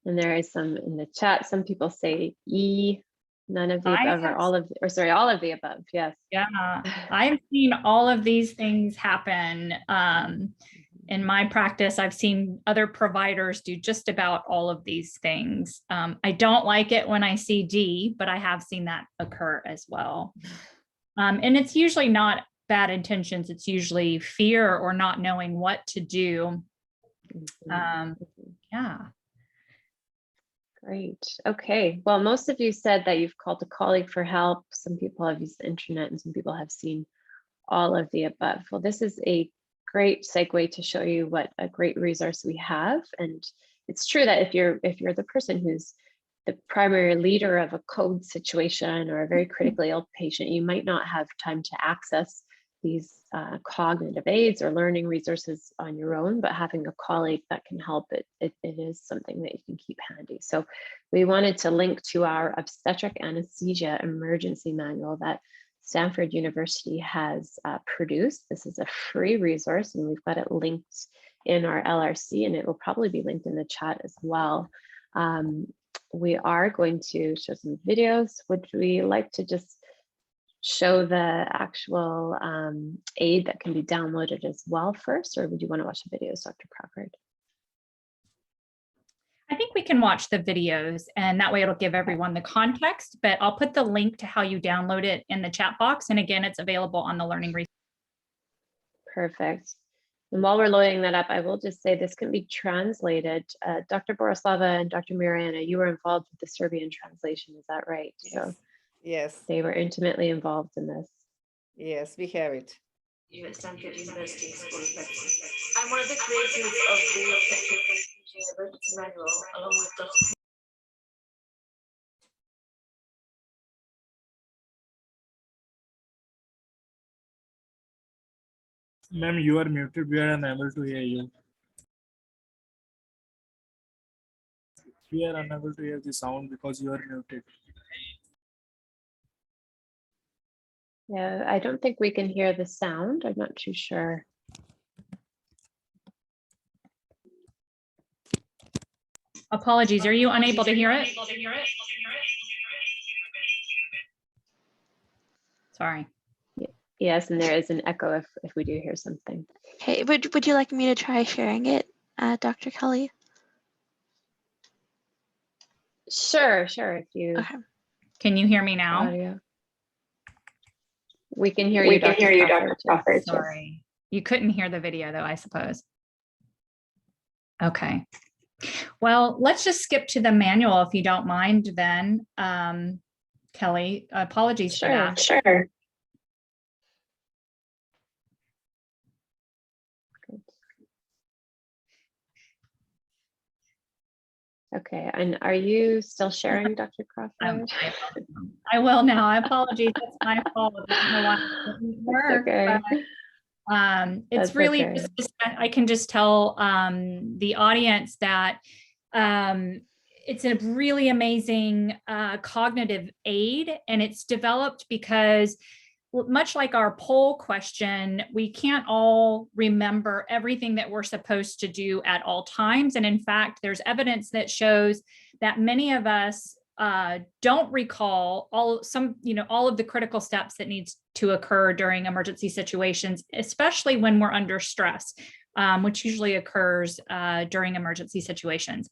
And there is some in the chat. Some people say E, none of the above, or all of, or sorry, all of the above. Yes. Yeah, I've seen all of these things happen. In my practice, I've seen other providers do just about all of these things. I don't like it when I see D, but I have seen that occur as well. And it's usually not bad intentions. It's usually fear or not knowing what to do. Yeah. Great. Okay. Well, most of you said that you've called a colleague for help. Some people have used the internet and some people have seen all of the above. Well, this is a great segue to show you what a great resource we have. And it's true that if you're the person who's the primary leader of a code situation or a very critically ill patient, you might not have time to access these cognitive aids or learning resources on your own, but having a colleague that can help, it is something that you can keep handy. So we wanted to link to our obstetric anesthesia emergency manual that Stanford University has produced. This is a free resource and we've got it linked in our LRC, and it will probably be linked in the chat as well. We are going to show some videos. Would we like to just show the actual aid that can be downloaded as well first, or would you want to watch the videos, Dr. Crawford? I think we can watch the videos and that way it'll give everyone the context, but I'll put the link to how you download it in the chat box. And again, it's available on the learning resource. Perfect. And while we're loading that up, I will just say this can be translated. Dr. Borislava and Dr. Mirjana, you were involved with the Serbian translation, is that right? Yes. So Yes. they were intimately involved in this. Yes, we have it. Stanford University School of Medicine. I'm one of the creators of the Obstetric Anesthesia Emergency Manual, along with Dr. Ma'am, you are muted. We are unable to hear you. We are unable to hear the sound because you are muted. Yeah, I don't think we can hear the sound. I'm not too sure. Apologies, are you unable to hear it? Sorry. Yes, and there is an echo if we do hear something. Hey, would you like me to try sharing it, Dr. Kelly? Sure, if you. Okay. Can you hear me now? Audio. We can hear you, Dr. Crawford. Sorry. You couldn't hear the video though, I suppose. Okay. Well, let's just skip to the manual if you don't mind then, Kelly. Apologies for that. Sure. Okay, and are you still sharing, Dr. Crawford? I will now. I apologize. That's my fault. I don't know why it didn't work, okay. but It's really, I can just tell the audience that it's a really amazing cognitive aid, and it's developed because, much like our poll question, we can't all remember everything that we're supposed to do at all times. And in fact, there's evidence that shows that many of us don't recall all of the critical steps that needs to occur during emergency situations, especially when we're under stress, which usually occurs during emergency situations.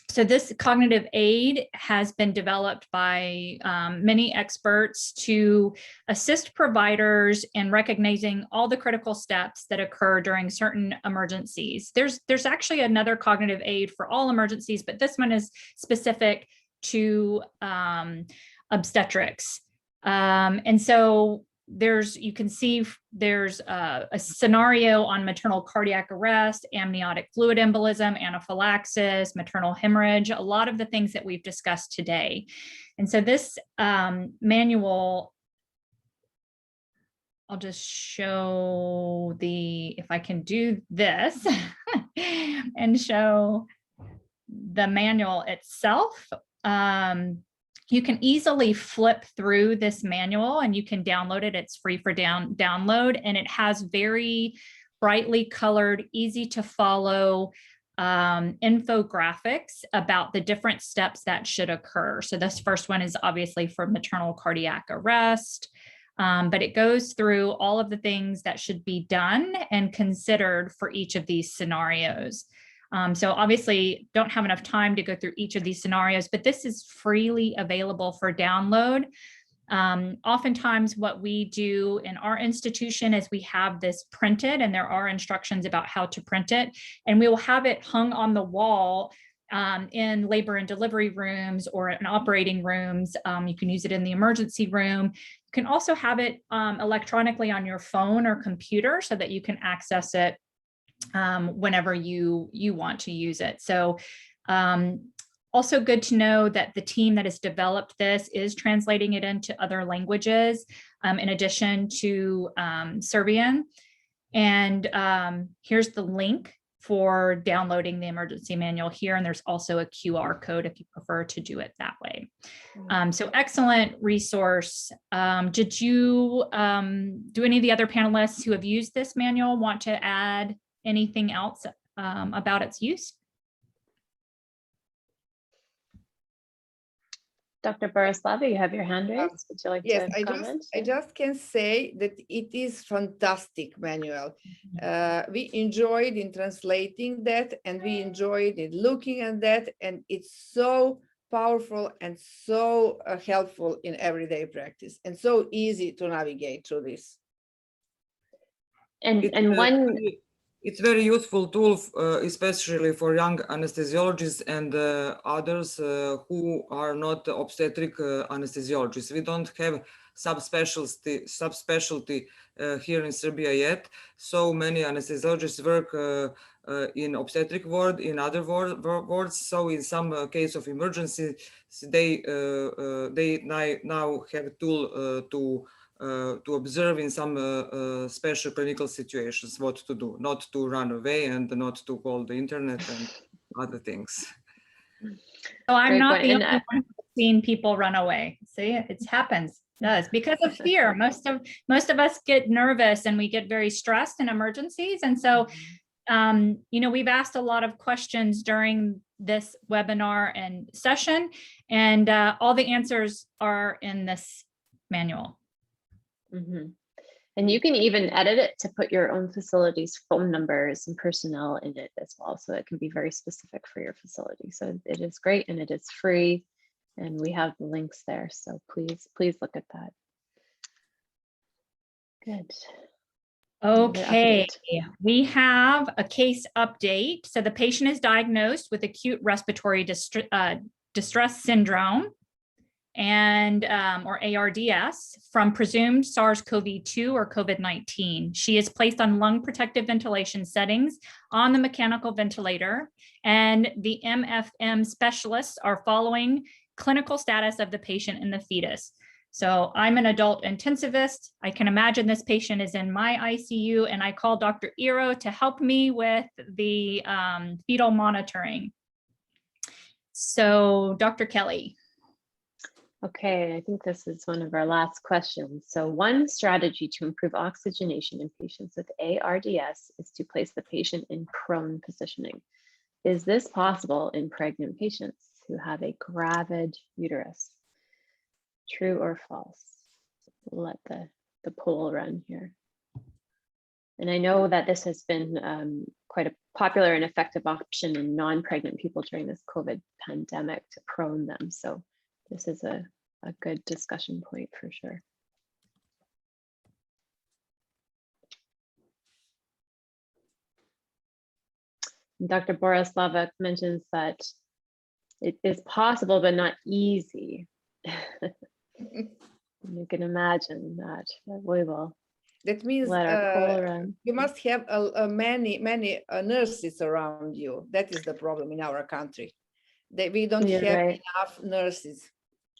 So this cognitive aid has been developed by many experts to assist providers in recognizing all the critical steps that occur during certain emergencies. There's actually another cognitive aid for all emergencies, but this one is specific to obstetrics. And so you can see there's a scenario on maternal cardiac arrest, amniotic fluid embolism, anaphylaxis, maternal hemorrhage, a lot of the things that we've discussed today. And so this manual, I'll just show if I can do this and show the manual itself. You can easily flip through this manual and you can download it. It's free for download, and it has very brightly colored, easy to follow infographics about the different steps that should occur. So this first one is obviously for maternal cardiac arrest, but it goes through all of the things that should be done and considered for each of these scenarios. So obviously don't have enough time to go through each of these scenarios, but this is freely available for download. Oftentimes what we do in our institution is we have this printed, and there are instructions about how to print it, and we will have it hung on the wall in labor and delivery rooms or in operating rooms. You can use it in the emergency room. You can also have it electronically on your phone or computer so that you can access it whenever you want to use it. So also good to know that the team that has developed this is translating it into other languages in addition to Serbian. And here's the link for downloading the emergency manual here. And there's also a QR code if you prefer to do it that way. So excellent resource. Did you, do any of the other panelists who have used this manual want to add anything else about its use? Dr. Borislava, you have your hand raised. Would you like to comment? I just can say that it is fantastic manual. We enjoyed in translating that, and we enjoyed in looking at that, and it's so powerful and so helpful in everyday practice, and so easy to navigate through this. It's very useful tool, especially for young anesthesiologists and others who are not obstetric anesthesiologists. We don't have subspecialty here in Serbia yet. So many anesthesiologists work in obstetric ward, in other wards. So in some case of emergency, they now have a tool to observe in some special clinical situations what to do, not to run away and not to call the internet and other things. So I'm not the only one who's seen people run away. See, it happens. It's because of fear. Most of us get nervous and we get very stressed in emergencies. And so, we've asked a lot of questions during this webinar and session, and all the answers are in this manual. Mm-hmm. And you can even edit it to put your own facility's phone numbers and personnel in it as well. So it can be very specific for your facility. So it is great, and it is free, and we have the links there. So please look at that. Good. Okay, we have a case update. So the patient is diagnosed with acute respiratory distress syndrome and or ARDS from presumed SARS-CoV-2 or COVID-19. She is placed on lung protective ventilation settings on the mechanical ventilator, and the MFM specialists are following clinical status of the patient and the fetus. So I'm an adult intensivist. I can imagine this patient is in my ICU, and I call Dr. Iro to help me with the fetal monitoring. So Dr. Kelly. Okay, I think this is one of our last questions. So one strategy to improve oxygenation in patients with ARDS is to place the patient in prone positioning. Is this possible in pregnant patients who have a gravid uterus? True or false? We'll let the poll run here. And I know that this has been quite a popular and effective option in non-pregnant people during this COVID pandemic to prone them. So this is a good discussion point for sure. Dr. Borislava mentions that it is possible, but not easy. You can imagine that, but we will That means let our poll run. you must have many nurses around you. That is the problem in our country. We don't have enough nurses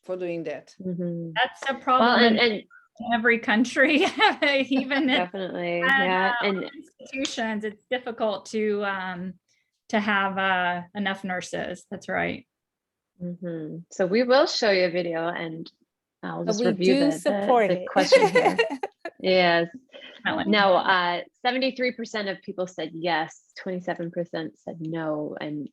for doing that. Mm-hmm. That's a problem. Well, in every country, even definitely, yeah, and institutions, it's difficult to have enough nurses. That's right. Mm-hmm. So we will show you a video, and I'll just review the it. question here. Yes. Now, 73% of people said yes, 27% said no, and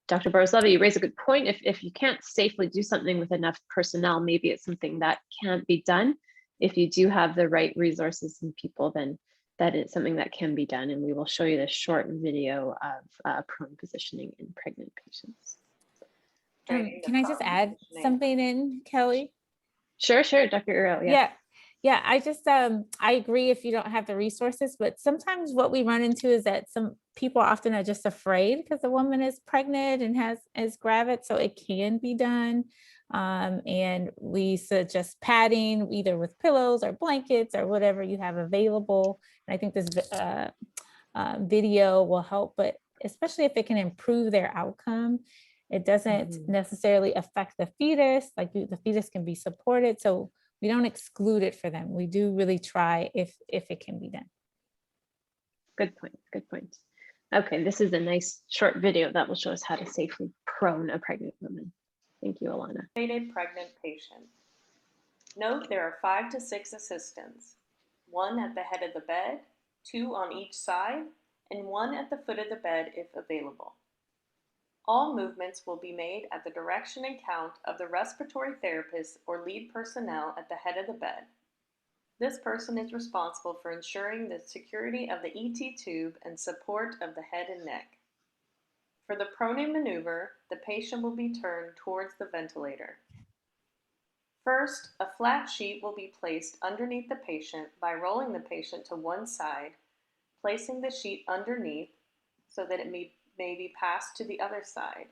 Dr. Borislava, you raise a good point. If you can't safely do something with enough personnel, maybe it's something that can't be done. If you do have the right resources and people, then that is something that can be done. And we will show you this short video of prone positioning in pregnant patients. Can I just add something in, Kelly? Sure, Dr. Uro. Yeah. I just I agree if you don't have the resources, but sometimes what we run into is that some people often are just afraid because the woman is pregnant and is gravid, so it can be done. And we suggest padding either with pillows or blankets or whatever you have available. And I think this video will help, but especially if it can improve their outcome. It doesn't necessarily affect the fetus, like the fetus can be supported. So we don't exclude it for them. We do really try if it can be done. Good point. Okay, this is a nice short video that will show us how to safely prone a pregnant woman. Thank you, Alana. Pregnant patient. Note there are 5 to 6 assistants, 1 at the head of the bed, 2 on each side, and 1 at the foot of the bed if available. All movements will be made at the direction and count of the respiratory therapist or lead personnel at the head of the bed. This person is responsible for ensuring the security of the ET tube and support of the head and neck. For the proning maneuver, the patient will be turned towards the ventilator. First, a flat sheet will be placed underneath the patient by rolling the patient to one side, placing the sheet underneath so that it may be passed to the other side,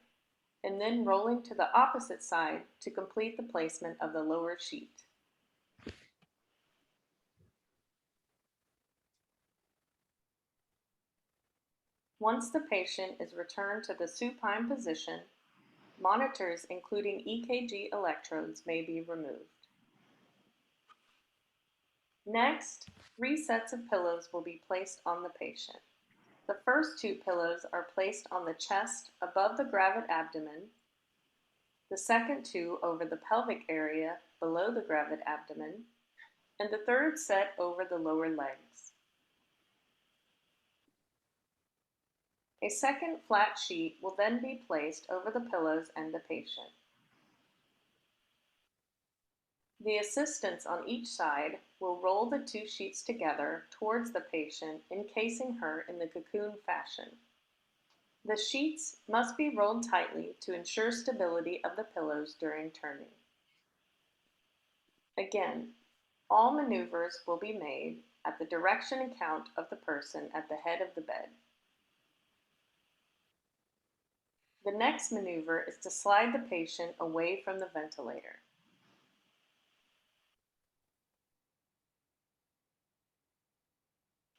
and then rolling to the opposite side to complete the placement of the lower sheet. Once the patient is returned to the supine position, monitors including EKG electrodes may be removed. Next, 3 sets of pillows will be placed on the patient. The first 2 pillows are placed on the chest above the gravid abdomen, the second 2 over the pelvic area below the gravid abdomen, and the third set over the lower legs. A second flat sheet will then be placed over the pillows and the patient. The assistants on each side will roll the 2 sheets together towards the patient, encasing her in the cocoon fashion. The sheets must be rolled tightly to ensure stability of the pillows during turning. Again, all maneuvers will be made at the direction and count of the person at the head of the bed. The next maneuver is to slide the patient away from the ventilator.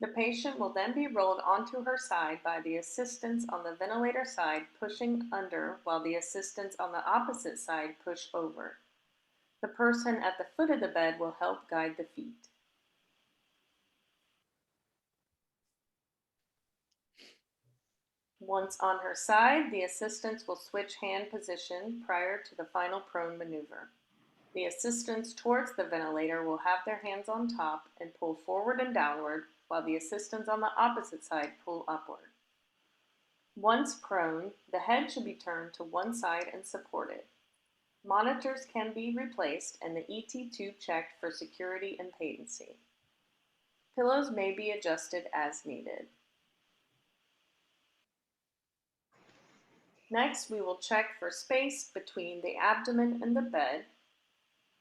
The patient will then be rolled onto her side by the assistants on the ventilator side pushing under while the assistants on the opposite side push over. The person at the foot of the bed will help guide the feet. Once on her side, the assistants will switch hand position prior to the final prone maneuver. The assistants towards the ventilator will have their hands on top and pull forward and downward, while the assistants on the opposite side pull upward. Once prone, the head should be turned to one side and supported. Monitors can be replaced and the ET tube checked for security and patency. Pillows may be adjusted as needed. Next, we will check for space between the abdomen and the bed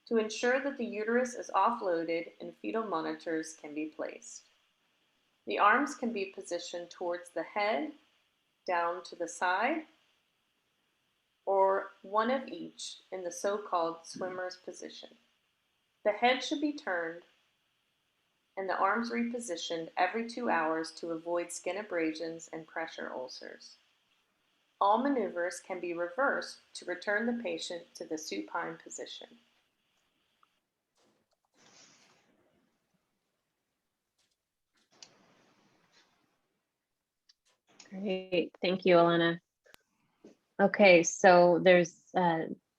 to ensure that the uterus is offloaded and fetal monitors can be placed. The arms can be positioned towards the head, down to the side, or one of each in the so-called swimmer's position. The head should be turned and the arms repositioned every 2 hours to avoid skin abrasions and pressure ulcers. All maneuvers can be reversed to return the patient to the supine position. Great, thank you, Alana. Okay, so there's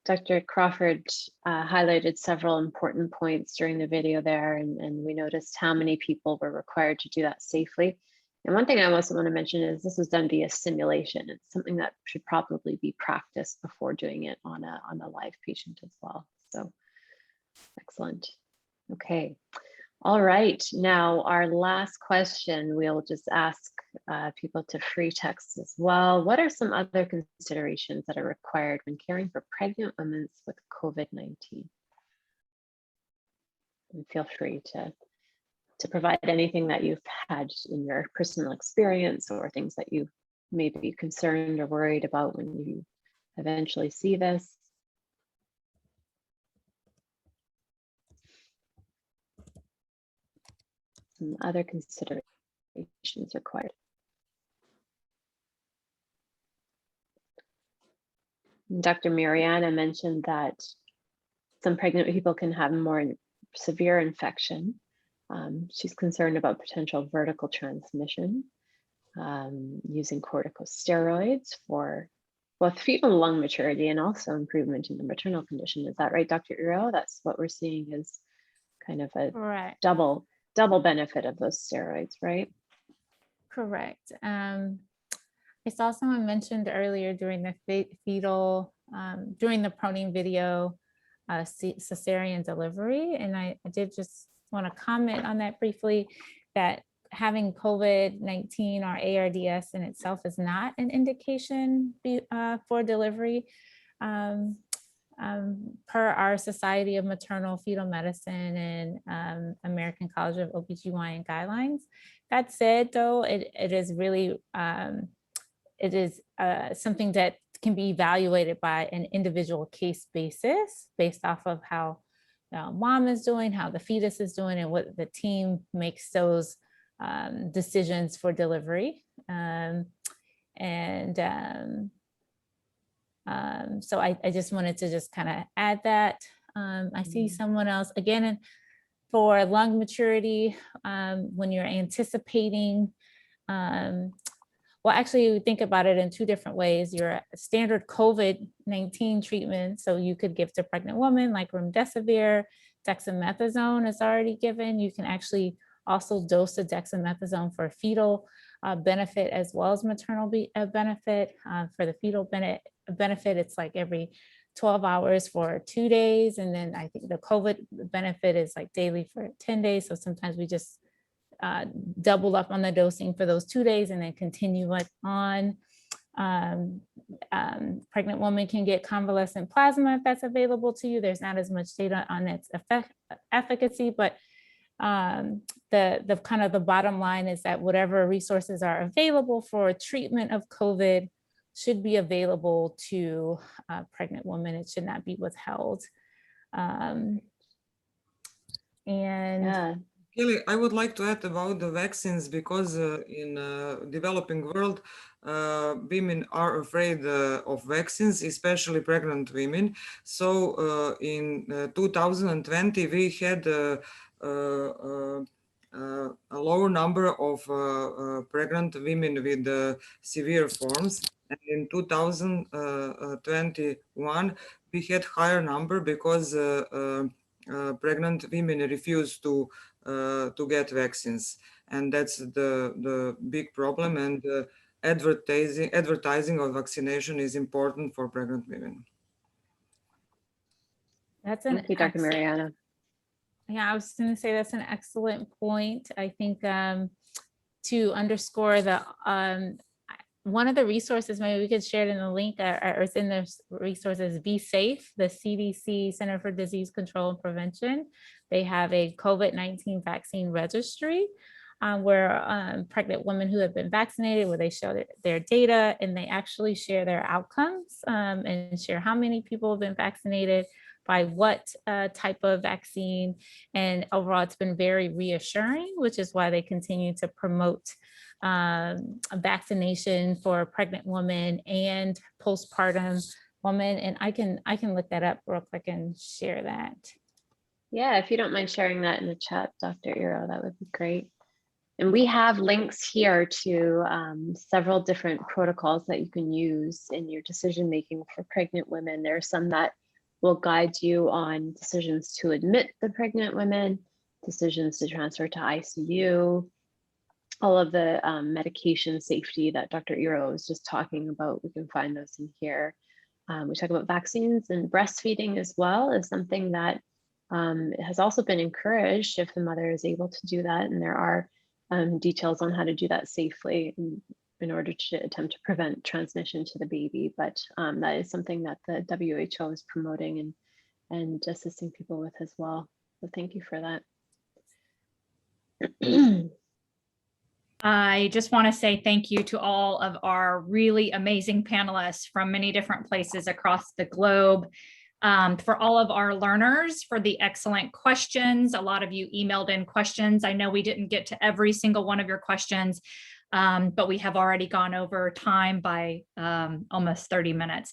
Dr. Crawford highlighted several important points during the video there, and we noticed how many people were required to do that safely. And one thing I also want to mention is this was done via simulation. It's something that should probably be practiced before doing it on a live patient as well. So excellent. Okay. All right, now our last question, we'll just ask people to free text as well. What are some other considerations that are required when caring for pregnant women with COVID-19? And feel free to provide anything that you've had in your personal experience or things that you may be concerned or worried about when you eventually see this. Some other considerations required. Dr. Mariana mentioned that some pregnant people can have more severe infection. She's concerned about potential vertical transmission, using corticosteroids for both fetal lung maturity and also improvement in the maternal condition. Is that right, Dr. Uro? That's what we're seeing is kind of a double benefit of those steroids, right? Correct. I saw someone mentioned earlier during the fetal, during the proning video, cesarean delivery, and I did just want to comment on that briefly, that having COVID-19 or ARDS in itself is not an indication for delivery. Per our Society of Maternal Fetal Medicine and American College of OBGYN guidelines. That said, though, it is really, it is something that can be evaluated by an individual case basis based off of how mom is doing, how the fetus is doing, and what the team makes those decisions for delivery. So I just wanted to just kind of add that. I see someone else again for lung maturity, when you're anticipating, well, actually you think about it in two different ways. Your standard COVID-19 treatment, so you could give to pregnant women like remdesivir, dexamethasone is already given. You can actually also dose the dexamethasone for fetal benefit as well as maternal benefit. For the fetal benefit, it's like every 12 hours for 2 days. And then I think the COVID benefit is like daily for 10 days. So sometimes we just double up on the dosing for those 2 days and then continue it on. Pregnant women can get convalescent plasma if that's available to you. There's not as much data on its efficacy, but the kind of the bottom line is that whatever resources are available for treatment of COVID should be available to pregnant women. It should not be withheld. Kelly, I would like to add about the vaccines because in developing world, women are afraid of vaccines, especially pregnant women. So in 2020, we had a lower number of pregnant women with severe forms. And in 2021, we had higher number because pregnant women refused to get vaccines. And that's the big problem. And advertising of vaccination is important for pregnant women. That's an Thank you, Dr. Mariana. Yeah, I was going to say that's an excellent point. I think to underscore the one of the resources, maybe we could share it in the link, or it's in the resources, Be Safe, the CDC Center for Disease Control and Prevention. They have a COVID-19 vaccine registry where pregnant women who have been vaccinated, where they show their data and they actually share their outcomes and share how many people have been vaccinated, by what type of vaccine. And overall, it's been very reassuring, which is why they continue to promote vaccination for pregnant women and postpartum women. And I can look that up real quick and share that. Yeah, if you don't mind sharing that in the chat, Dr. Iro, that would be great. And we have links here to several different protocols that you can use in your decision making for pregnant women. There are some that will guide you on decisions to admit the pregnant women, decisions to transfer to ICU, all of the medication safety that Dr. Iro was just talking about. We can find those in here. We talk about vaccines, and breastfeeding as well is something that has also been encouraged if the mother is able to do that. And there are details on how to do that safely in order to attempt to prevent transmission to the baby. But that is something that the WHO is promoting and assisting people with as well. So thank you for that. I just want to say thank you to all of our really amazing panelists from many different places across the globe. For all of our learners, for the excellent questions. A lot of you emailed in questions. I know we didn't get to every single one of your questions, but we have already gone over time by almost 30 minutes.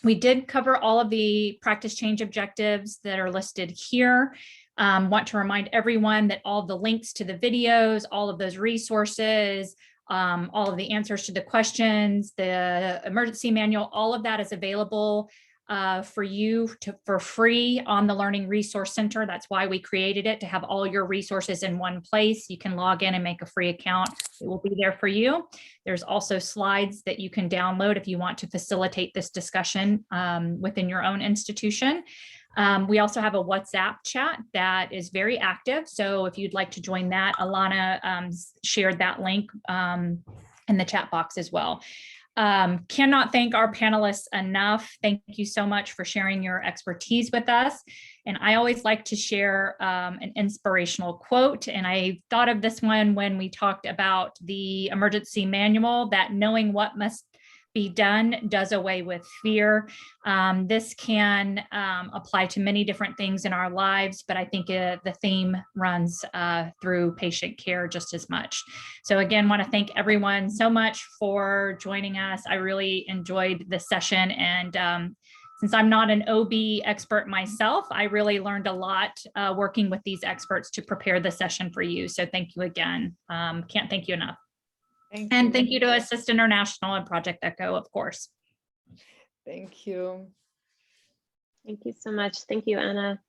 We did cover all of the practice change objectives that are listed here. Want to remind everyone that all the links to the videos, all of those resources, all of the answers to the questions, the emergency manual, all of that is available for you for free on the Learning Resource Center. That's why we created it, to have all your resources in one place. You can log in and make a free account. It will be there for you. There's also slides that you can download if you want to facilitate this discussion within your own institution. We also have a WhatsApp chat that is very active. So if you'd like to join that, Alana shared that link in the chat box as well. Cannot thank our panelists enough. Thank you so much for sharing your expertise with us. And I always like to share an inspirational quote. And I thought of this one when we talked about the emergency manual, that knowing what must be done does away with fear. This can apply to many different things in our lives, but I think the theme runs through patient care just as much. So again, want to thank everyone so much for joining us. I really enjoyed this session, and since I'm not an OB expert myself, I really learned a lot working with these experts to prepare the session for you. So thank you again. Can't thank you enough. Thank you to Assist International and Project Echo, of course. Thank you. Thank you so much. Thank you, Anna.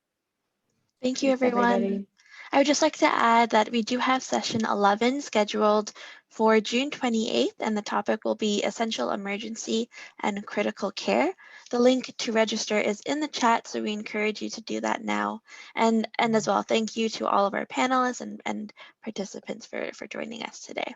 Thank you, everyone. Everybody. I would just like to add that we do have session 11 scheduled for June 28th, and the topic will be essential emergency and critical care. The link to register is in the chat, so we encourage you to do that now. And as well, thank you to all of our panelists and participants for joining us today.